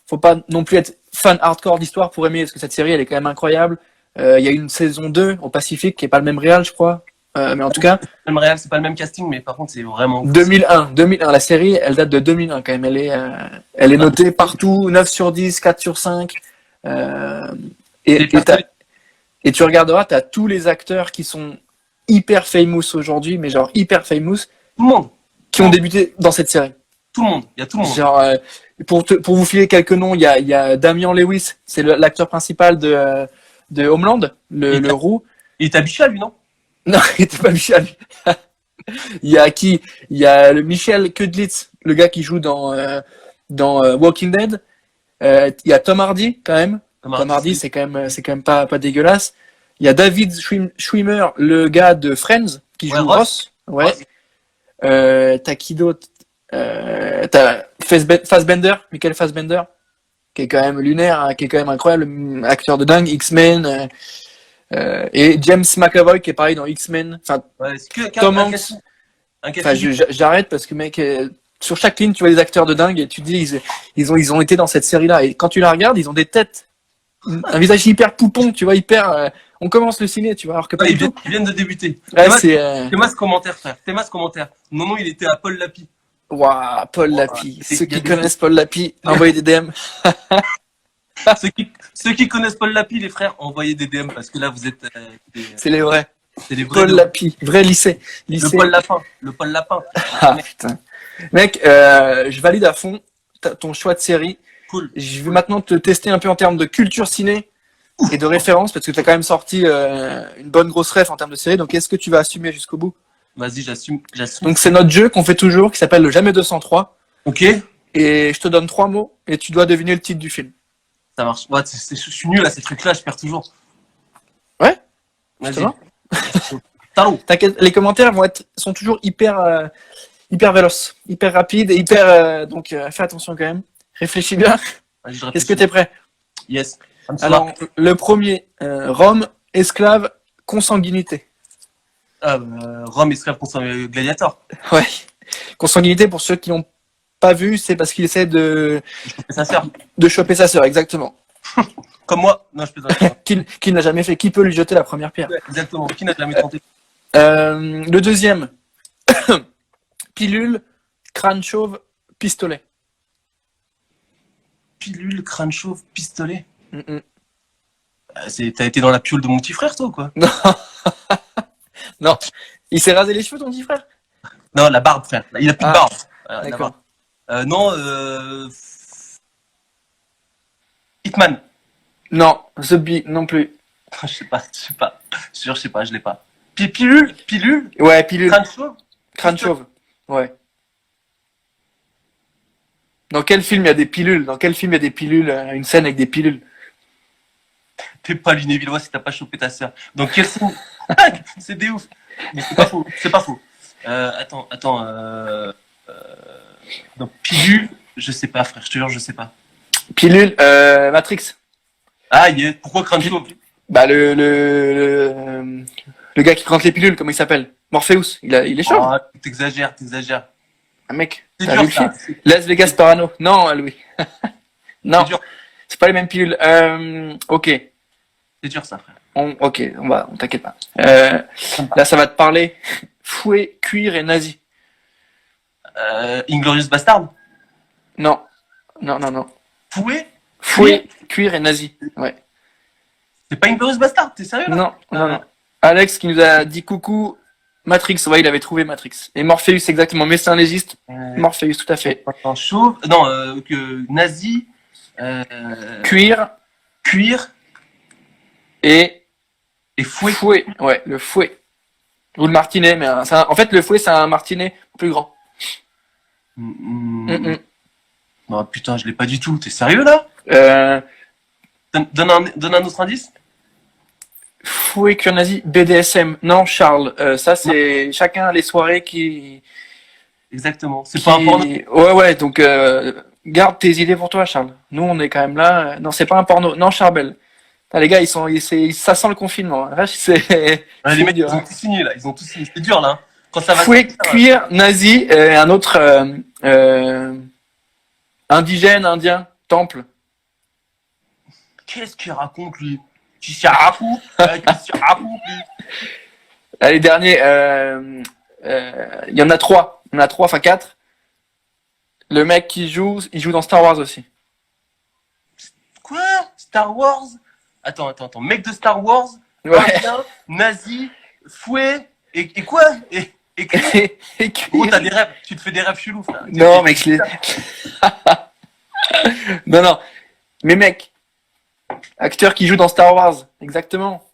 Faut pas non plus être fan hardcore d'histoire pour aimer, parce que cette série, elle est quand même incroyable. Il y a une saison 2 au Pacifique qui est pas le même réal, je crois. Mais en tout cas. Même réel, c'est pas le même casting, mais par contre, c'est vraiment. 2001. La série, elle date de 2001 quand même. Elle est notée partout, 9 sur 10, 4 sur 5. Et tu regarderas, tu as tous les acteurs qui sont hyper famous aujourd'hui, mais genre hyper famous, Tout le monde. qui ont débuté dans cette série. Tout le monde. Il y a tout le monde. Genre, pour vous filer quelques noms, il y a Damian Lewis, c'est l'acteur principal de Homeland, le roux. Il est à Bichat, lui, non? Non, il était pas Michel. Il y a qui? Il y a le Michel Kudlitz, le gars qui joue dans Walking Dead. Il y a Tom Hardy quand même. Tom Hardy, c'est quand même pas dégueulasse. Il y a David Schwimmer, le gars de Friends, qui joue Ross. Ouais. T'as qui d'autre? T'as Fassbender, Michael Fassbender, qui est quand même lunaire, hein, qui est quand même incroyable, acteur de dingue, X-Men. Et James McAvoy qui est pareil dans X-Men. Enfin, Tom Hanks. Enfin, j'arrête parce que mec, sur chaque ligne tu vois des acteurs de dingue et tu te dis ils ont été dans cette série là et quand tu la regardes ils ont des têtes, un visage hyper poupon, tu vois, hyper. On commence le ciné, tu vois, alors que pas ils viennent de débuter. Ouais, Fais-moi ce commentaire, frère. Fais-moi ce commentaire. Mon nom il était à Paul Lapie. Waouh, Paul Lapie. Ceux qui connaissent Paul Lapie, envoyez des DM. Ceux qui connaissent Paul Lapie, les frères, envoyez des DM parce que là vous êtes. C'est les vrais. C'est les vrais. Paul Lapie, vrai lycée. Le Paul Lapin. Le Paul Lapin. Ah putain. Mec, je valide à fond ton choix de série. Cool. Je vais maintenant te tester un peu en termes de culture ciné et de référence parce que tu as quand même sorti une bonne grosse ref en termes de série. Donc est-ce que tu vas assumer jusqu'au bout? Vas-y, j'assume. Donc c'est notre jeu qu'on fait toujours qui s'appelle le Jamais 203. Ok. Et je te donne 3 mots et tu dois deviner le titre du film. Ça marche. Ouais, je suis nul à ces trucs-là, je perds toujours. Ouais. Vas-y. T'inquiète, les commentaires sont toujours hyper véloces, hyper rapides et hyper. Donc fais attention quand même. Réfléchis bien. Est-ce que t'es prêt? Yes. Alors le premier, Rome, esclave, consanguinité. Rome, esclave, gladiator. Ouais. Consanguinité pour ceux qui n'ont pas vu, c'est parce qu'il essaie de choper sa sœur, exactement. Comme moi. Non, je peux pas. Qui n'a jamais fait. Qui peut lui jeter la première pierre? Ouais, exactement. Qui n'a jamais tenté? Le deuxième, pilule, crâne chauve, pistolet. Pilule, crâne chauve, pistolet. T'as été dans la piole de mon petit frère, toi, ou quoi? Non. Non. Il s'est rasé les cheveux, ton petit frère? Non, la barbe, frère. Il a plus de barbe. D'accord. Non, Hitman. Non, The Bee, non plus. Je sais pas. Je sais pas, je l'ai pas. Pilule? Ouais, pilule. Crâne chauve? Crâne chauve. Ouais. Dans quel film il y a des pilules? Une scène avec des pilules? T'es pas lunévillois si t'as pas chopé ta sœur. Donc quels sont... C'est des ouf. Mais c'est pas faux. Attends. Donc pilule, Je sais pas, frère, je te jure, je sais pas. Pilule, Matrix. Ah, pourquoi crâne chauve? Bah, le gars qui prend les pilules, comment il s'appelle? Morpheus. Il est chauve. Oh, t'exagères, t'exagères. Un mec. C'est T'as dur, vu le film? ça. Las Vegas Parano. Non, Louis. C'est Non, dur, c'est pas les mêmes pilules. Ok. c'est dur, ça, frère. Ok, on t'inquiète pas. Là, ça va te parler fouet, cuir et nazi. Inglorious Bastard? Non, non, non, non. Fouet? Fouet, cuir et nazi. Ouais. C'est pas Inglorious Bastard, t'es sérieux, là? Non, non, non. Alex qui nous a dit coucou. Matrix, ouais, il avait trouvé Matrix. Et Morpheus, exactement. Mais c'est un légiste. Morpheus, tout à fait. Attends, chauve. Non, nazi. Cuir Cuir et et fouet. fouet. Ouais, le fouet. Ou le martinet, mais en fait, le fouet, c'est un martinet plus grand. Non, putain, je l'ai pas du tout. T'es sérieux, là? Euh, Donne un autre indice. Fouet, cuir nazi, BDSM. Non, Charles, ça, c'est chacun les soirées qui. Exactement. C'est pas un porno. Ouais, ouais, donc garde tes idées pour toi, Charles. Nous, on est quand même là. Non, c'est pas un porno. Non, Charbel. Putain, les gars, ça sent le confinement. Là, c'est. Ouais, les mecs, dur, ils ont tous signé, là. Ils ont tous signé. C'est dur, là. Hein. Quand ça va. Fouet, cuir, nazi, un autre indigène, indien, temple. Qu'est-ce qu'il raconte, lui? Qui s'y raconte? Qu'est-ce qu'il raconte, lui? Allez, dernier. Il y en a trois. Il y en a trois, enfin quatre. Le mec qui joue, il joue dans Star Wars aussi. Quoi? Star Wars? Attends. Mec de Star Wars? Ouais. Indien, nazi, fouet, et quoi? Et cuir. Et Gros, cuir. t'as des rêves. Tu te fais des rêves chelous, frère. Non, mec, je l'ai. Non, non. Mais mec, acteur qui joue dans Star Wars, exactement.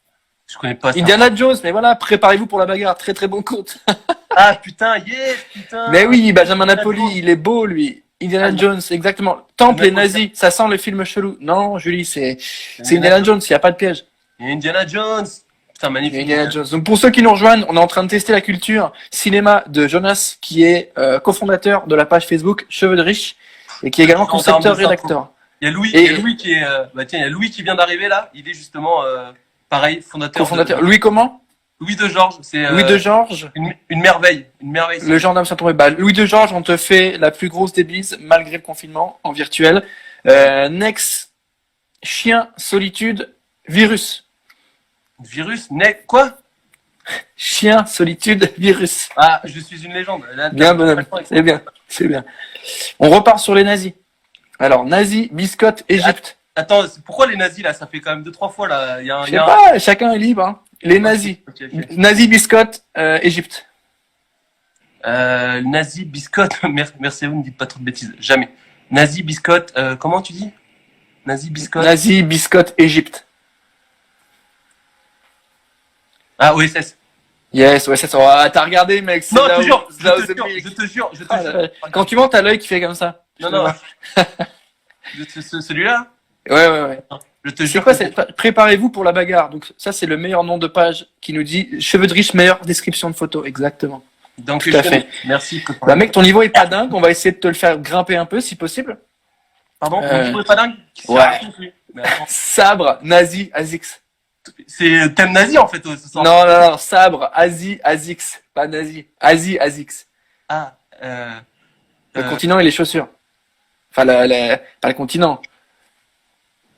Je connais pas ça. Indiana Jones, mais voilà, préparez-vous pour la bagarre. Très très bon compte. Ah, putain, yes, putain. Mais oui, Benjamin Napoli, il est beau, lui. Indiana Jones, exactement. Temple et nazi, ça sent le film chelou. Non, Julie, c'est Indiana Jones, il n'y a pas de piège. Et Indiana Jones. Putain, Il y a magnifique. Indiana Jones. Donc pour ceux qui nous rejoignent, on est en train de tester la culture cinéma de Jonas, qui est cofondateur de la page Facebook Cheveux de Riche et qui est également concepteur-rédacteur. Il y a Louis, Et- il y a Louis qui est, bah tiens, il y a Louis qui vient d'arriver là. Il est justement, pareil, fondateur. Cofondateur. Louis comment Louis de Georges. C'est Louis de Georges, une merveille, une merveille. le gendarme Saint-Omer. Bah, Louis de Georges, on te fait la plus grosse des bises malgré le confinement en virtuel. Next, chien, solitude, virus. Virus, quoi? Chien, solitude, virus. Ah, je suis une légende. Là, Bien, bonhomme. C'est bien, c'est bien. On repart sur les nazis. Alors, nazis, biscotte, Égypte. Attends, pourquoi les nazis là? Ça fait quand même 2-3 fois là. Il y a un. Je sais pas, chacun est libre. Hein. Les nazis. Ok. Nazis, biscotte, Égypte. Nazi, biscotte. Merci à vous, ne dites pas trop de bêtises. Jamais. Nazi, biscotte. Comment tu dis? Nazi, biscotte. Nazis, biscotte, Égypte. Ah, OSS. Yes, ouais, c'est ça. Ah, t'as regardé, mec. c'est Non, là je te où- jure, c'est là où je c'est te jure, mis. je te jure, je te Ah, jure. Quand tu montes, t'as l'œil qui fait comme ça. Non, non. Celui-là, Ouais, ouais, ouais. je te C'est jure. quoi, préparez-vous pour la bagarre. Donc, ça, c'est le meilleur nom de page qui nous dit cheveux de riche, meilleure description de photo. Exactement. Donc, Tout à fait. Merci. Bah, mec, ton niveau est pas dingue. On va essayer de te le faire grimper un peu, si possible. Pardon, Euh, mon niveau est pas dingue? ouais. Mais attends, Sabre, nazi, Azix. c'est thème nazi en fait, ce soir. Non, non, non, sabre, Asie, Azix. Pas nazi. Asie, Azix. Ah, Le continent et les chaussures. Enfin, pas le continent.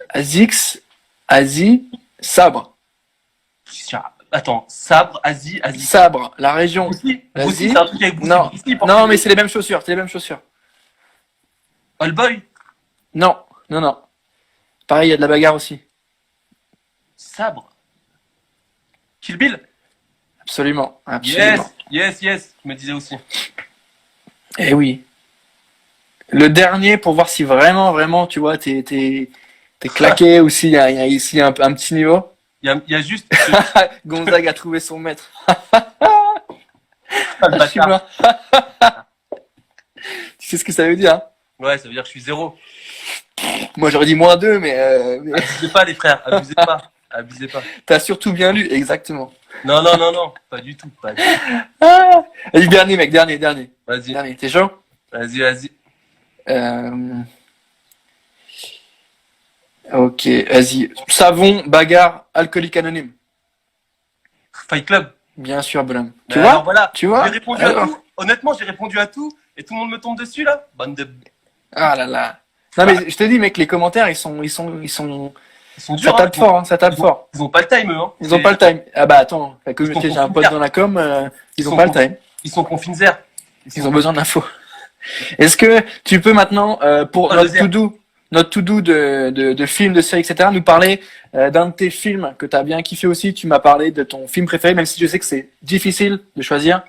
Azix, Asie, sabre. attends, sabre, Asie. Sabre, la région. Bruce Vas-y. Lee, c'est un truc avec Bruce Non, Lee. Bruce Lee, porte- non, mais c'est les mêmes chaussures. C'est les mêmes chaussures. All Boy, Non, non, non. Pareil, il y a de la bagarre aussi. sabre. Kill Bill. Absolument, absolument. Yes, je me disais aussi. Eh oui. Le dernier pour voir si vraiment, tu vois, t'es claqué ou s'il y a ici un petit niveau. Il y a juste. Gonzague a trouvé son maître. le Je suis bâtard. mort. Tu sais ce que ça veut dire, hein? Ouais, ça veut dire que je suis zéro. Moi j'aurais dit -2, mais Abusez pas, les frères, abusez pas. Abusez pas. t'as surtout bien lu, exactement. Non, pas du tout. Pas du tout. Ah, allez, dernier, mec, dernier. Vas-y, Dernier, t'es chaud? vas-y. Euh, Ok, vas-y. Savon, bagarre, alcoolique anonyme. Fight Club. Bien sûr, bonhomme. Tu Mais vois? alors voilà, Tu j'ai vois? répondu à tout. Honnêtement, j'ai répondu à tout et tout le monde me tombe dessus là. Bande de. Ah là là. Non Bah, mais je te dis, mec, les commentaires, ils sont ça durs, hein. tape fort, hein, ça tape fort. Ils ont pas le time, eux. Hein. Ils ont pas le time. Ah bah attends, la Ils sont communauté, j'ai un pote confinés. dans la com, Ils ils ont sont pas le time. Ils sont confinés. Ils ont besoin d'infos. Est-ce que tu peux maintenant, pour Pas notre deuxième. to-do de films, de séries, etc., nous parler d'un de tes films que tu as bien kiffé aussi. Tu m'as parlé de ton film préféré, même si je sais que c'est difficile de choisir.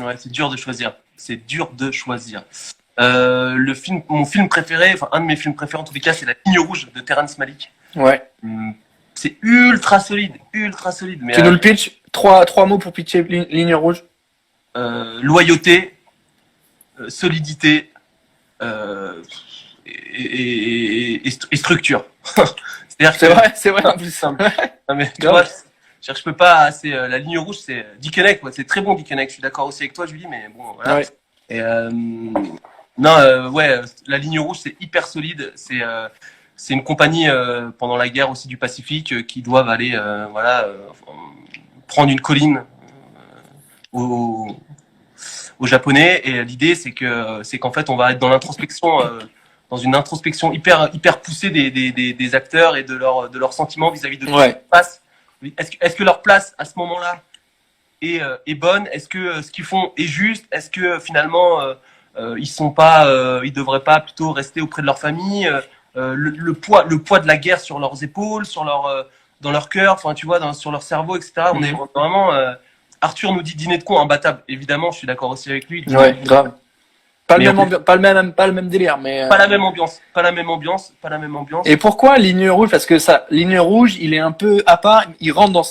Ouais, c'est dur de choisir. C'est dur de choisir. Mon film préféré, enfin un de mes films préférés en tous les cas, c'est La Ligne Rouge de Terrence Malick. Ouais. C'est ultra solide, ultra solide. Mais Tu nous le pitch, trois mots pour pitcher Ligne Rouge. loyauté, solidité et structure. C'est-à-dire que C'est vrai en plus. non, mais tu Grave. vois, je peux pas. C'est La Ligne Rouge, c'est Dickeneck, c'est très bon Dickeneck. Je suis d'accord aussi avec toi, Julie, mais bon, voilà. Ouais. Et non, ouais, La Ligne Rouge, c'est hyper solide. C'est une compagnie pendant la guerre aussi du Pacifique qui doivent aller, prendre une colline aux Japonais. Et l'idée, c'est qu'en fait, on va être dans l'introspection, dans une introspection hyper poussée des acteurs et de leurs sentiments vis-à-vis de tout ce qui se passe. Est-ce que leur place à ce moment-là est bonne? Est-ce que ce qu'ils font est juste? Est-ce que finalement ils devraient pas plutôt rester auprès de leur famille? Le poids de la guerre sur leurs épaules, dans leur cœur, enfin tu vois, sur leur cerveau, etc. On est vraiment Arthur nous dit dîner de con imbattable. Évidemment, je suis d'accord aussi avec lui. Ouais, grave. Pas le même délire, mais pas la même ambiance, pas la même ambiance, pas la même ambiance. Et pourquoi Ligne Rouge? Parce que Ligne Rouge, il est un peu à part. Il rentre dans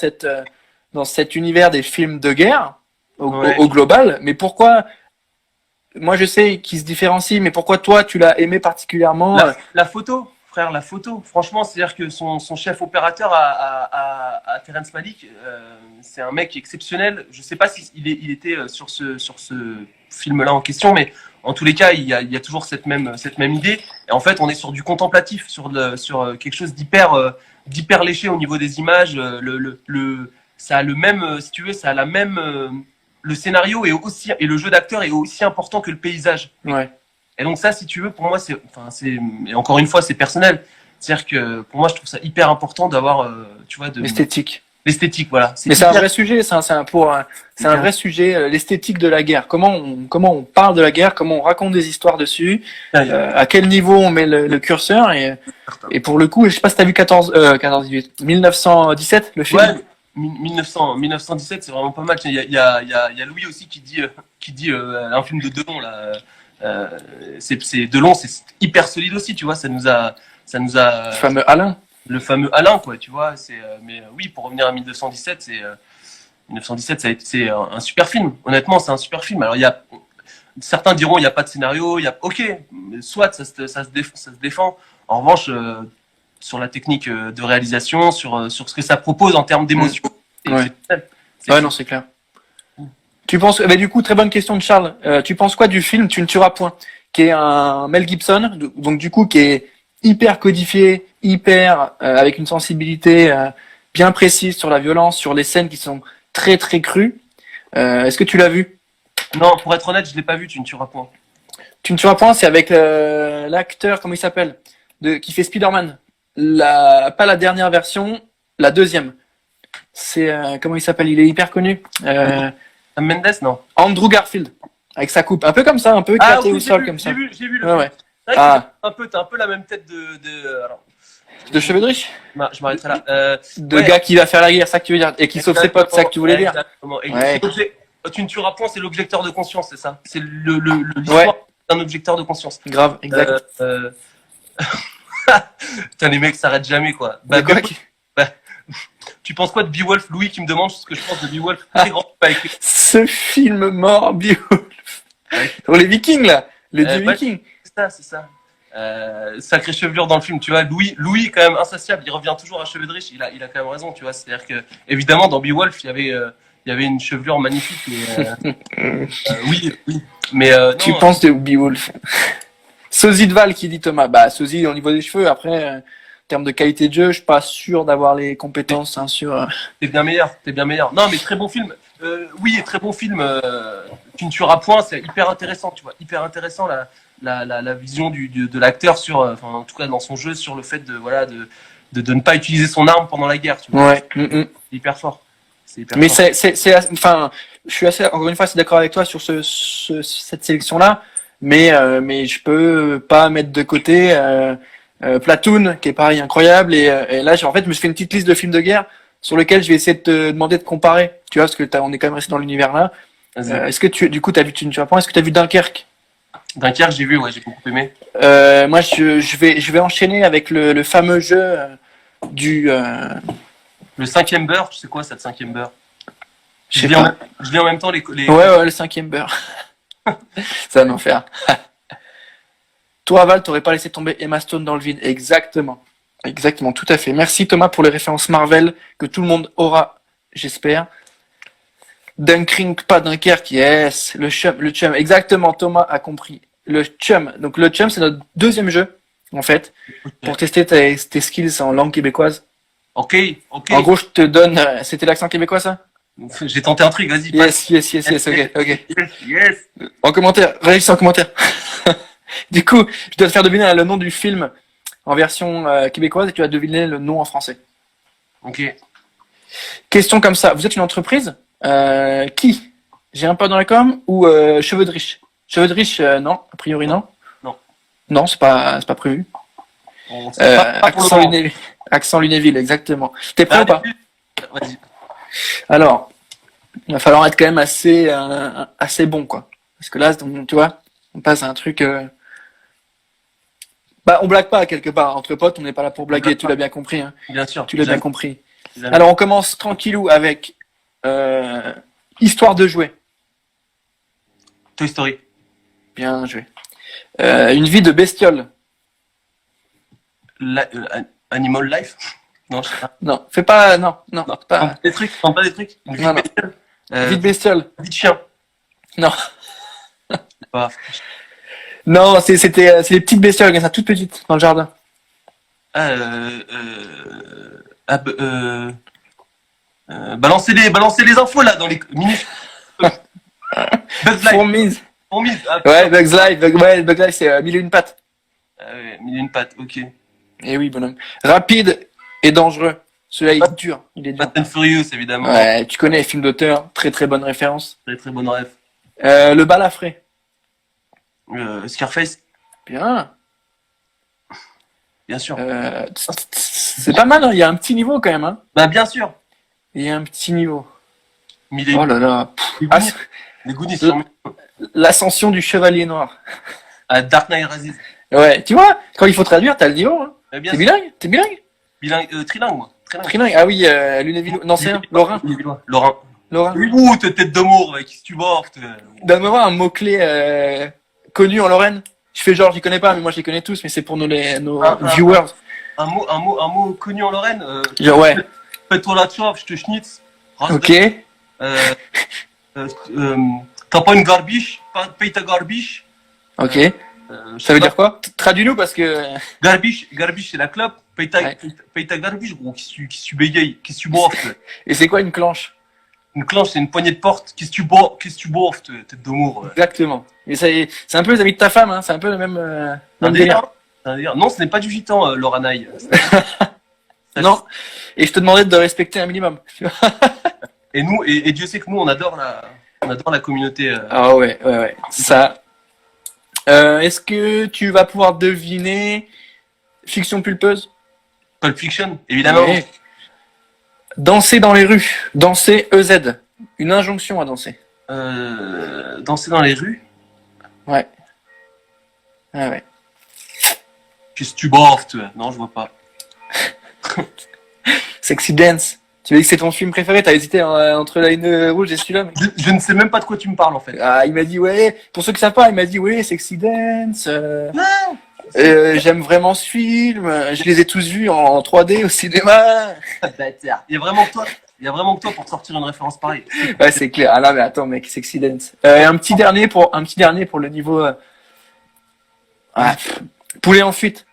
cet univers des films de guerre au global. Mais pourquoi? Moi, je sais qu'il se différencie, mais pourquoi toi, tu l'as aimé particulièrement? La photo, frère, la photo. Franchement, c'est-à-dire que son chef opérateur à Terrence Malick, c'est un mec exceptionnel. Je sais pas il était sur ce film-là en question, mais en tous les cas, il y a toujours cette même idée. Et en fait, on est sur du contemplatif, sur quelque chose d'hyper léché au niveau des images. Ça a le même, si tu veux, ça a la même. Le scénario et le jeu d'acteur est aussi important que le paysage. Ouais. Et donc ça, si tu veux, pour moi, et encore une fois, c'est personnel. C'est-à-dire que pour moi, je trouve ça hyper important d'avoir, tu vois, l'esthétique. L'esthétique, voilà. Mais c'est un vrai sujet, c'est un vrai sujet, l'esthétique de la guerre. Comment on parle de la guerre, comment on raconte des histoires dessus, à quel niveau on met le curseur et pour le coup, je sais pas si t'as vu 1917, le film. Ouais. 1917, c'est vraiment pas mal. Il y a Louis aussi qui dit un film de Delon là. C'est Delon, c'est hyper solide aussi, tu vois. Ça nous a. Le fameux Alain. Le fameux Alain, quoi, tu vois. Mais oui, pour revenir à 1917, 1917, c'est un super film. Honnêtement, c'est un super film. Alors certains diront il n'y a pas de scénario, ok, soit ça se défend. En revanche. Sur la technique de réalisation, sur ce que ça propose en termes d'émotion. Ouais, non, c'est clair. Tu penses, mais du coup, très bonne question de Charles. Tu penses quoi du film Tu ne tueras point, qui est un Mel Gibson, donc du coup, qui est hyper codifié, avec une sensibilité bien précise sur la violence, sur les scènes qui sont très très crues. Est-ce que tu l'as vu? Non, pour être honnête, je l'ai pas vu. Tu ne tueras point. Tu ne tueras point, c'est avec l'acteur, comment il s'appelle, qui fait Spider-Man. Pas la dernière version, la deuxième. C'est comment il s'appelle? Il est hyper connu. Sam Mendes, non? Andrew Garfield, avec sa coupe, un peu comme ça, un peu éclaté au sol comme ça. J'ai vu le film. Ouais. C'est vrai que t'as un peu la même tête de cheveux de riche. Je m'arrêterai là. Gars qui va faire la guerre, ça que tu veux dire, et qui sauve ses potes, ça que tu voulais dire. Ouais. Tu ne tueras point, c'est l'objecteur de conscience, c'est ça? C'est l'histoire d'un objecteur de conscience. Grave, exact. Putain, les mecs s'arrêtent jamais, quoi. Tu penses quoi de Beowulf? Louis qui me demande ce que je pense de Beowulf. Très grand avec ce film mort, Beowulf. Pour les Vikings, là. Le dieu viking. C'est ça. Sacrée chevelure dans le film, tu vois. Louis, quand même insatiable, il revient toujours à cheveux de riche. Il a quand même raison, tu vois. C'est-à-dire que, évidemment, dans Beowulf, il y avait une chevelure magnifique. Oui. Mais tu penses de Beowulf? Sosie de Val qui dit Thomas. Bah, Sosie au niveau des cheveux. Après, en termes de qualité de jeu, je suis pas sûr d'avoir les compétences hein, sur. T'es bien meilleur, t'es bien meilleur. Non, mais très bon film. Oui, très bon film. Tu ne tueras point, c'est hyper intéressant, tu vois. Hyper intéressant la vision de l'acteur sur, enfin, en tout cas dans son jeu, sur le fait de, voilà, de ne pas utiliser son arme pendant la guerre, tu vois. Ouais. C'est hyper fort. C'est hyper Mais fort. enfin, je suis assez, encore une fois, assez d'accord avec toi sur cette sélection-là, mais je peux pas mettre de côté Platoon, qui est pareil incroyable, et là, en fait, je me suis fait une petite liste de films de guerre sur lesquels je vais essayer de te demander de comparer, tu vois, parce que on est quand même resté dans l'univers là. Est-ce que du coup, t'as vu Tu vas pas, est-ce que t'as vu Dunkerque? Dunkerque, j'ai vu, ouais, j'ai beaucoup aimé. Moi, je vais enchaîner avec le fameux jeu du. Le cinquième beurre, tu sais quoi, ça, le cinquième beurre? Je sais pas. Je lis en même temps les... Ouais, le cinquième beurre. Ça va en faire. Toi, Val, t'aurais pas laissé tomber Emma Stone dans le vide. Exactement. Exactement, tout à fait. Merci Thomas pour les références Marvel que tout le monde aura, j'espère. Dunkirk, pas Dunkerque, yes. Le chum. Exactement, Thomas a compris. Le chum. Donc le chum, c'est notre deuxième jeu, en fait, pour tester tes skills en langue québécoise. Ok. En gros, je te donne. C'était l'accent québécois, ça? J'ai tenté un truc, vas-y. Yes, ok. Yes. En commentaire, réagissez en commentaire. Du coup, je dois te faire deviner le nom du film en version québécoise et tu vas deviner le nom en français. Ok. Question comme ça, vous êtes une entreprise qui? J'ai un peu dans la com ou cheveux de riche? Cheveux de riche, non, a priori non. Non, c'est pas prévu. Accent Lunéville, exactement. T'es prêt ou pas? Vas-y. Alors, il va falloir être quand même assez bon, quoi. Parce que là, tu vois, on passe à un truc. Bah, on blague pas quelque part. Entre potes, on n'est pas là pour blaguer. Tu l'as bien compris. Hein. Bien sûr. Tu l'as bien compris. Alors, on commence tranquillou avec Histoire de jouer. Toy Story. Bien joué. Une vie de bestiole. Animal Life. Non, je sais pas. Non, fais pas. Non. Pas... Des trucs. Pas des trucs. Une vie de bestiole. Vie de bestiole. Vie de chien. Non. Pas. Non, c'est les petites bestioles comme ça, toutes petites, dans le jardin. Balancer les infos là dans les minutes. Bugs Life. Fourmise. Ah, Ouais, Bugs Life. Bugs Life, c'est mille et une pattes. Ouais, mille et une pattes, ok. Eh oui, bonhomme. Rapide et dangereux. Celui-là, il est dur. Fast and Furious, évidemment. Ouais, tu connais les films d'auteur. Très très bonne référence. Très bonne rêve. Le balafré. Scarface. Bien sûr. C'est pas mal, hein. Il y a un petit niveau quand même. Hein. Bah, bien sûr. Il y a un petit niveau. Oh là là. Les Goonies. L'ascension du chevalier noir. Dark Knight Rises. Ouais, tu vois, quand il faut traduire, t'as le niveau. Hein. T'es bilingue? Trilingue, moi. Trilingue. Ah oui, Lunéville. Non, c'est un. Lorrain. Ouh, t'es tête d'amour, qui se tu morte. Donne-moi un mot-clé connu en Lorraine. Je fais genre, j'y connais pas, mais moi je les connais tous, mais c'est pour nos viewers. Un mot connu en Lorraine. Genre, ouais. Fais-toi la tchaf, je te schnitz. Ok. T'as pas une garbiche, paye ta garbiche. Ok. Ça veut dire quoi? Traduis-nous parce que. Garbiche, c'est la clope. Paye ta garbiche, gros. Qu'est-ce que tu bégayes? Qu'est-ce que tu bois? Et c'est quoi une clanche? Une clanche, c'est une poignée de porte. Qu'est-ce que tu bois? Tête d'amour. Exactement. Et c'est un peu les amis de ta femme, hein. C'est un peu le même délire. Non, ce n'est pas du gitan, Loranaï. Non. Et je te demandais de respecter un minimum. Et nous, et Dieu sait que nous, on adore la communauté. Ah ouais. Ça. Est-ce que tu vas pouvoir deviner fiction pulpeuse? Pulp Fiction, évidemment. Ouais. Danser dans les rues. Danser EZ. Une injonction à danser. Danser dans les rues? Ouais. Ah ouais. Qu'est-ce que tu boives, toi? Non, je vois pas. Sexy Dance. Tu veux dire que c'est ton film préféré? T'as hésité entre La Ligne Rouge et celui-là, mais... je ne sais même pas de quoi tu me parles, en fait. Ah, il m'a dit, ouais, pour ceux qui savent pas, il m'a dit, ouais, Sexy Dance. J'aime vraiment ce film. Je les ai tous vus en 3D au cinéma. Il y a vraiment que toi pour sortir une référence pareille. Ouais, c'est clair. Ah là, mais attends, mec, Sexy Dance. Un petit dernier pour le niveau. Ouais, poulet en fuite.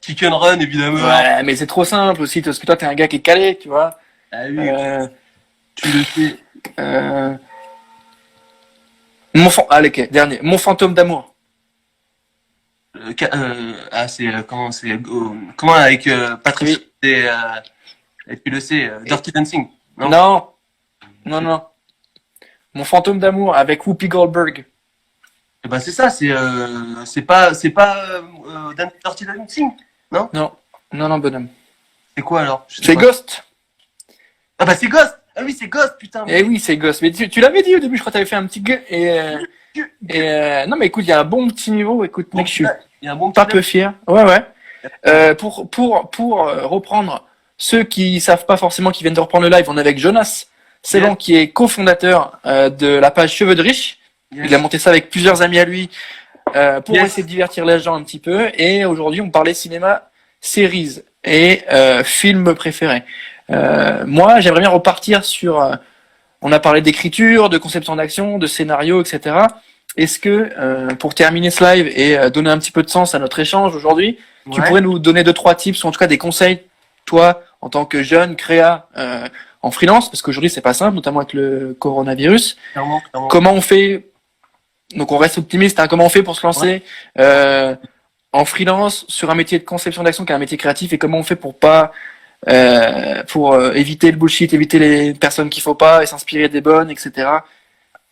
Chicken Run, évidemment. Ouais, mais c'est trop simple aussi, parce que toi, t'es un gars qui est calé, tu vois. Ah oui, Euh, tu le sais. euh, Allez, ok, dernier. Mon fantôme d'amour. C'est comment avec Patrick Oui. et tu le sais, Dirty Dancing. Non, Non, non, non. Mon fantôme d'amour avec Whoopi Goldberg. eh ben, c'est ça, c'est pas Dirty Dancing, non? Non, non, non, bonhomme. C'est quoi alors? Je sais C'est pas. Ghost. Ah bah c'est Ghost. Ah oui, c'est Ghost, putain. Eh oui, c'est Ghost. Mais tu l'avais dit au début, je crois que t'avais fait un petit gueux. Non, mais écoute, il y a un bon petit niveau. Écoute, mec, je suis Il y a un bon pas petit peu fier. Ouais, ouais. Pour reprendre ceux qui savent pas forcément qui viennent de reprendre le live, on est avec Jonas Seban, Yes. qui est cofondateur de la page Cheveux de Riche. Yes. Il a monté ça avec plusieurs amis à lui pour Yes. essayer de divertir les gens un petit peu. Et aujourd'hui, on parlait cinéma, séries et films préférés. Moi, j'aimerais bien repartir sur... on a parlé d'écriture, de conception d'action, de scénario, etc. Est-ce que, pour terminer ce live et donner un petit peu de sens à notre échange aujourd'hui, tu Ouais. pourrais nous donner 2-3 tips, ou en tout cas des conseils, toi, en tant que jeune créa en freelance, parce qu'aujourd'hui c'est pas simple, notamment avec le coronavirus. Clairement, clairement. Comment on fait? Donc on reste optimiste. Hein, comment on fait pour se lancer en freelance sur un métier de conception d'action qui est un métier créatif, et comment on fait pour pas éviter le bullshit, éviter les personnes qu'il faut pas et s'inspirer des bonnes, etc. Comment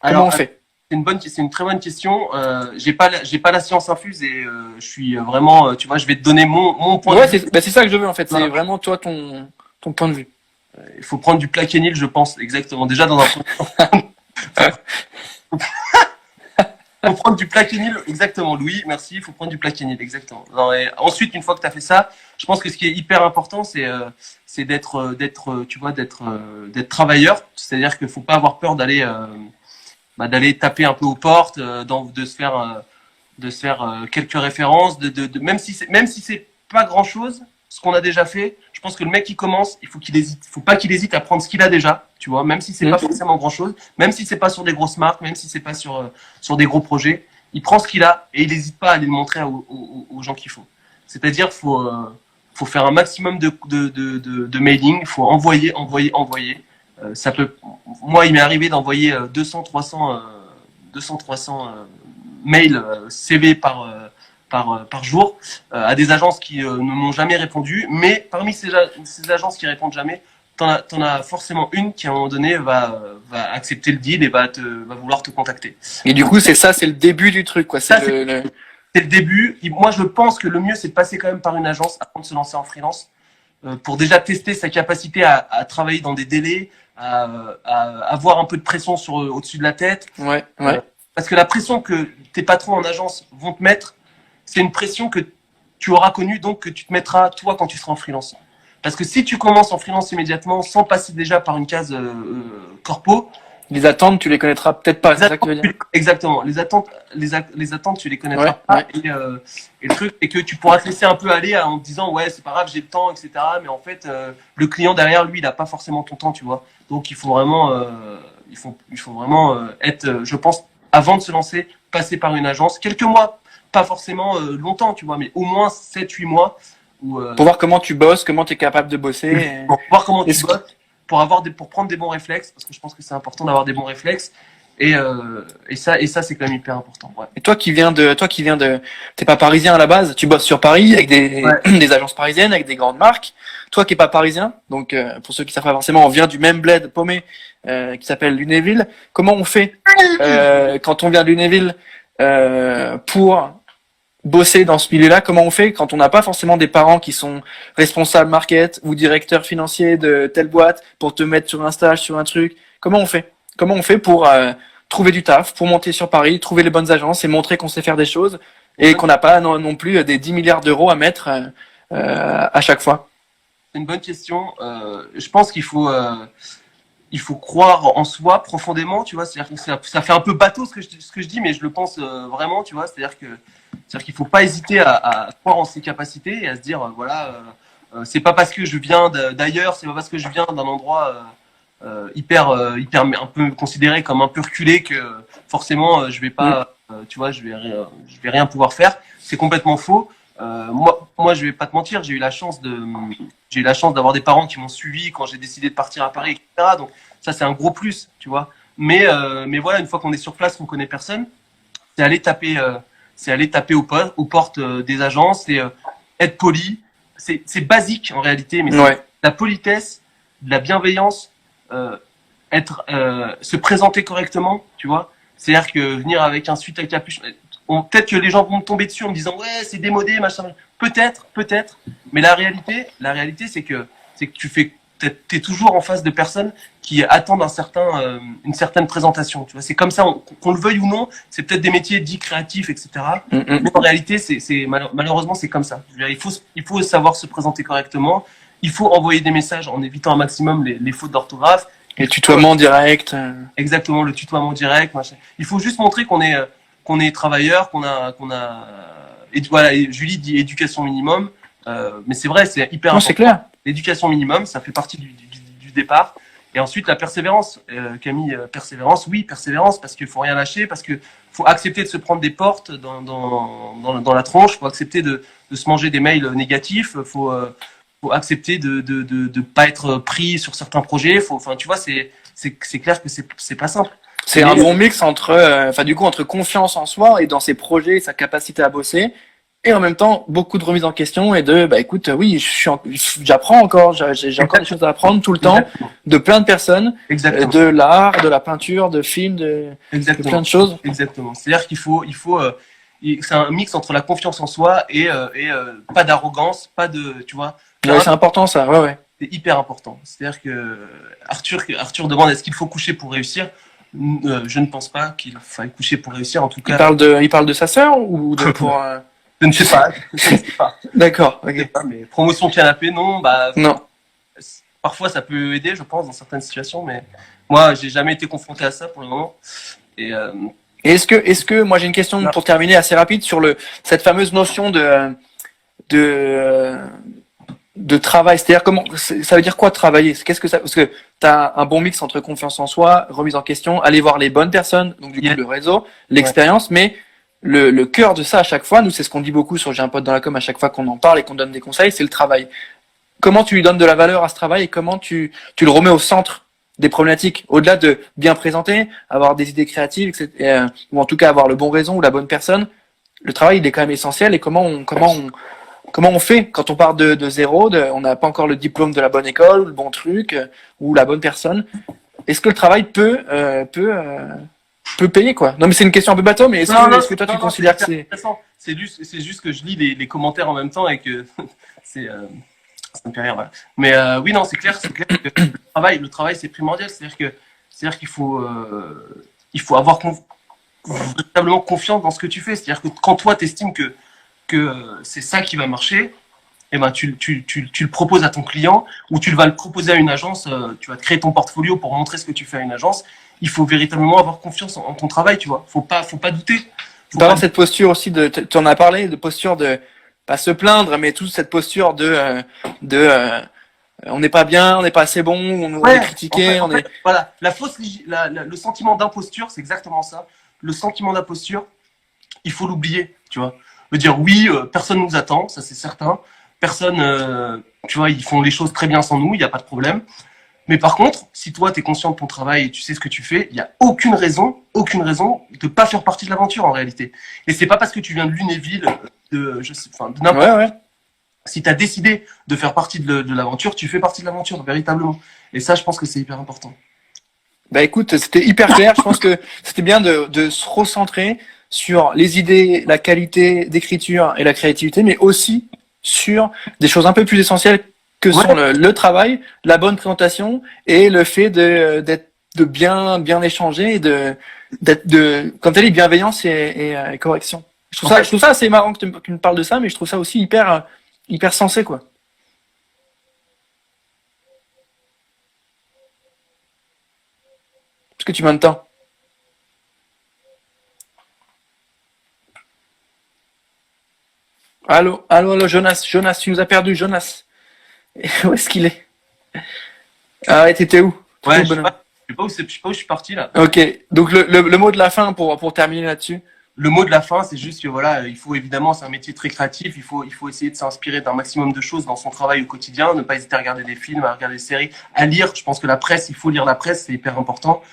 Alors, on fait? c'est une très bonne question. J'ai pas la science infuse et je suis vraiment, tu vois, je vais te donner mon point Ouais, de vue. c'est ça que je veux en fait. C'est Voilà. vraiment toi ton point de vue. Il faut prendre du Plaquenil, je pense, exactement. Déjà dans un faut prendre du Plaquenil, exactement, Louis, merci. Il faut prendre du Plaquenil, exactement. Non, et ensuite, une fois que tu as fait ça, je pense que ce qui est hyper important, c'est d'être, tu vois, d'être travailleur. C'est-à-dire qu'il faut pas avoir peur d'aller taper un peu aux portes, de se faire quelques références, même si c'est pas grand chose, ce qu'on a déjà fait. Je pense que le mec qui commence, faut pas qu'il hésite à prendre ce qu'il a déjà, tu vois, même si c'est pas forcément grand chose, même si c'est pas sur des grosses marques, même si c'est pas sur des gros projets, il prend ce qu'il a et il n'hésite pas à aller le montrer aux gens qu'il faut. C'est-à-dire, faut faire un maximum de mailing, il faut envoyer. Ça peut, moi, il m'est arrivé d'envoyer 200-300 mails CV par jour à des agences qui ne m'ont jamais répondu. Mais parmi ces agences qui répondent jamais, t'en as forcément une qui à un moment donné va accepter le deal et va vouloir te contacter. Et du coup, c'est le début du truc, quoi. C'est le début. Moi, je pense que le mieux, c'est de passer quand même par une agence avant de se lancer en freelance pour déjà tester sa capacité à travailler dans des délais, à avoir un peu de pression au-dessus de la tête. Ouais, ouais. Parce que la pression que tes patrons en agence vont te mettre, c'est une pression que tu auras connue, donc que tu te mettras toi quand tu seras en freelance. Parce que si tu commences en freelance immédiatement sans passer déjà par une case corpo, les attentes, tu les connaîtras peut-être pas, c'est ça que tu veux dire. Exactement. Les attentes, tu les connaîtras Ouais, pas. ouais. Et le truc, c'est que tu pourras te laisser un peu aller en te disant, ouais, c'est pas grave, j'ai le temps, etc. Mais en fait, le client derrière, lui, il a pas forcément ton temps, tu vois. Donc, il faut vraiment, être, je pense, avant de se lancer, passer par une agence. Quelques mois, pas forcément longtemps, tu vois, mais au moins 7-8 mois. Pour voir comment tu bosses, comment tu es capable de bosser. Pour voir comment tu Est-ce bosses, pour prendre des bons réflexes, parce que je pense que c'est important d'avoir des bons réflexes. Et ça, c'est quand même hyper important. Ouais. Et toi qui viens t'es pas parisien à la base, tu bosses sur Paris avec des agences parisiennes, avec des grandes marques. Toi qui es pas parisien, donc pour ceux qui savent pas forcément, on vient du même bled paumé qui s'appelle Lunéville. Comment on fait quand on vient de Lunéville pour bosser dans ce milieu-là? Comment on fait quand on n'a pas forcément des parents qui sont responsables market ou directeurs financiers de telle boîte pour te mettre sur un stage, sur un truc? Comment on fait? Comment on fait pour trouver du taf, pour monter sur Paris, trouver les bonnes agences et montrer qu'on sait faire des choses et qu'on n'a pas non plus des 10 milliards d'euros à mettre à chaque fois? C'est une bonne question. Je pense qu'il faut croire en soi profondément, tu vois. C'est-à-dire que ça fait un peu bateau ce que je dis, mais je le pense vraiment, tu vois. C'est-à-dire qu'il faut pas hésiter à croire en ses capacités et à se dire, voilà, c'est pas parce que je viens d'ailleurs, c'est pas parce que je viens d'un endroit hyper un peu considéré comme un peu reculé que forcément je vais pas tu vois, je vais rien pouvoir faire. C'est complètement faux. Moi, je vais pas te mentir, j'ai eu la chance d'avoir des parents qui m'ont suivi quand j'ai décidé de partir à Paris, etc. Donc ça, c'est un gros plus, tu vois. Mais voilà, une fois qu'on est sur place, qu'on connaît personne, c'est aller taper, aux portes des agences, c'est être poli. C'est basique en réalité, mais c'est Ouais. la politesse, de la bienveillance, se présenter correctement, tu vois. C'est-à-dire que venir avec un sweat à capuche, peut-être que les gens vont me tomber dessus en me disant ouais c'est démodé machin. Peut-être, mais la réalité c'est que t'es toujours en face de personnes qui attendent une certaine présentation. Tu vois, c'est comme ça, qu'on le veuille ou non. C'est peut-être des métiers dits créatifs, etc. Mais en réalité, malheureusement c'est comme ça. Il faut savoir se présenter correctement. Il faut envoyer des messages en évitant un maximum les fautes d'orthographe. Et tutoiement direct. Exactement, le tutoiement direct, machin. Il faut juste montrer qu'on est travailleur, et voilà, et Julie dit éducation minimum, mais c'est vrai, c'est hyper Non, important. c'est clair. L'éducation minimum, ça fait partie du départ. Et ensuite, la persévérance. Camille, persévérance, oui, persévérance, parce qu'il faut rien lâcher, parce qu'il faut accepter de se prendre des portes dans la tronche, faut accepter de se manger des mails négatifs, faut accepter de pas être pris sur certains projets. Enfin, tu vois, c'est clair que c'est pas simple. C'est un bon mix entre confiance en soi et dans ses projets, sa capacité à bosser, et en même temps beaucoup de remise en question et de écoute, oui, j'apprends encore, j'ai encore des choses à apprendre tout le temps. Exactement. De plein de personnes, Exactement. de l'art, de la peinture, de films, de plein de choses. Exactement. C'est-à-dire c'est un mix entre la confiance en soi et pas d'arrogance, pas de, tu vois. Ouais, c'est important ça, ouais. C'est hyper important. C'est-à-dire que Arthur demande est-ce qu'il faut coucher pour réussir. Je ne pense pas qu'il faille coucher pour réussir. En tout cas, il parle de sa sœur ou de pour. Je ne sais pas. Je ne sais pas. D'accord. Je sais pas, mais promotion canapé, non. Non. Parfois, ça peut aider, je pense, dans certaines situations, mais moi, j'ai jamais été confronté à ça pour le moment. Et est-ce que moi j'ai une question pour terminer assez rapide sur cette fameuse notion de travail, c'est-à-dire ça veut dire quoi travailler? Qu'est-ce que ça, parce que tu as un bon mix entre confiance en soi, remise en question, aller voir les bonnes personnes, donc du coup le réseau, l'expérience, mais le cœur de ça à chaque fois, nous c'est ce qu'on dit beaucoup sur J'ai un pote dans la com à chaque fois qu'on en parle et qu'on donne des conseils, c'est le travail. Comment tu lui donnes de la valeur à ce travail et comment tu le remets au centre des problématiques, au-delà de bien présenter, avoir des idées créatives, etc., ou en tout cas avoir le bon réseau ou la bonne personne, le travail il est quand même essentiel et comment on fait quand on part de zéro, on n'a pas encore le diplôme de la bonne école, ou le bon truc, ou la bonne personne. Est-ce que le travail peut payer quoi? Non mais c'est une question un peu bateau, mais est-ce que toi tu considères que c'est juste que je lis les commentaires en même temps et que c'est ça me fait rire, voilà. Mais oui, non, c'est clair que le travail c'est primordial, c'est-à-dire qu'il faut avoir véritablement confiance dans ce que tu fais, c'est-à-dire que quand toi t'estimes que c'est ça qui va marcher, et ben tu le proposes à ton client ou tu vas le proposer à une agence, tu vas te créer ton portfolio pour montrer ce que tu fais à une agence. Il faut véritablement avoir confiance en ton travail, tu vois. Faut pas douter. Faut pas avoir cette posture aussi tu en as parlé, de posture de pas se plaindre, mais toute cette posture on n'est pas bien, on n'est pas assez bon, on est critiqué, voilà, le sentiment d'imposture, c'est exactement ça. Le sentiment d'imposture, il faut l'oublier, tu vois. Me dire oui, personne nous attend, ça c'est certain. Personne, tu vois, ils font les choses très bien sans nous, il n'y a pas de problème. Mais par contre, si toi, tu es conscient de ton travail et tu sais ce que tu fais, il n'y a aucune raison de pas faire partie de l'aventure en réalité. Et c'est pas parce que tu viens de Lunéville, de n'importe. Ouais. Si tu as décidé de faire partie de l'aventure, tu fais partie de l'aventure, véritablement. Et ça, je pense que c'est hyper important. Écoute, c'était hyper clair. Je pense que c'était bien de se recentrer sur les idées, la qualité d'écriture et la créativité, mais aussi sur des choses un peu plus essentielles que sont le travail, la bonne présentation et le fait de bien échanger et comme tu as dit, bienveillance et correction. Je trouve ça assez marrant que tu me parles de ça, mais je trouve ça aussi hyper sensé, quoi. Est-ce que tu m'entends? Allô, Jonas, tu nous as perdu, Jonas. Où est-ce qu'il est? Ah ouais, t'étais où? Ouais, je sais pas où je suis parti là. Ok, donc le mot de la fin pour terminer là-dessus. le mot de la fin, c'est juste que voilà, il faut évidemment, c'est un métier très créatif, il faut essayer de s'inspirer d'un maximum de choses dans son travail au quotidien, ne pas hésiter à regarder des films, à regarder des séries, à lire. Je pense que la presse, il faut lire la presse, c'est hyper important.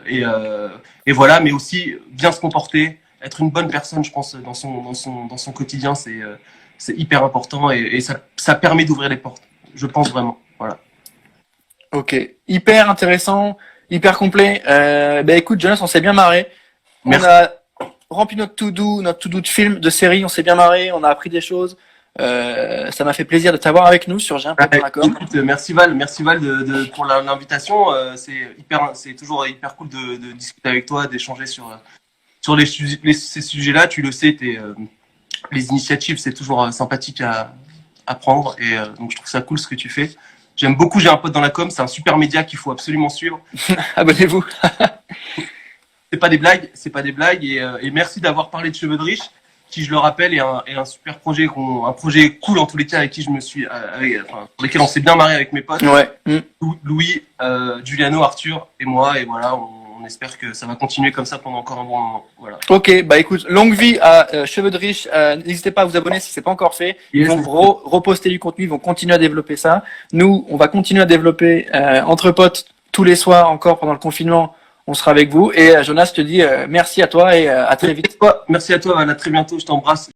Et voilà, mais aussi bien se comporter, être une bonne personne, je pense, dans son quotidien, c'est hyper important et ça permet d'ouvrir les portes. Je pense vraiment. Voilà. Ok, hyper intéressant, hyper complet. Ben écoute, Jonas, on s'est bien marré. Merci. On a rempli notre to-do de film, de série, on s'est bien marré, on a appris des choses. Ça m'a fait plaisir de t'avoir avec nous sur J'ai un peu dans la com. Écoute, merci Val pour l'invitation. C'est toujours hyper cool de discuter avec toi, d'échanger sur ces sujets-là. Tu le sais, les initiatives, c'est toujours sympathique à prendre et donc je trouve ça cool ce que tu fais. J'aime beaucoup J'ai un pote dans la com, c'est un super média qu'il faut absolument suivre. Abonnez-vous. C'est pas des blagues et merci d'avoir parlé de Cheveux de Riche, qui je le rappelle est un super projet, un projet cool en tous les cas avec qui je me suis, pour lesquels on s'est bien marré avec mes potes. Ouais. Louis, Giuliano, Arthur et moi et voilà, on espère que ça va continuer comme ça pendant encore un bon moment. Voilà. Ok, bah écoute, longue vie à Cheveux de Riche. N'hésitez pas à vous abonner si c'est pas encore fait. Ils vont reposter du contenu, ils vont continuer à développer ça. Nous, on va continuer à développer entre potes tous les soirs encore pendant le confinement. On sera avec vous. Et Jonas, je te dis merci à toi et à très vite. Merci à toi, à très bientôt, je t'embrasse.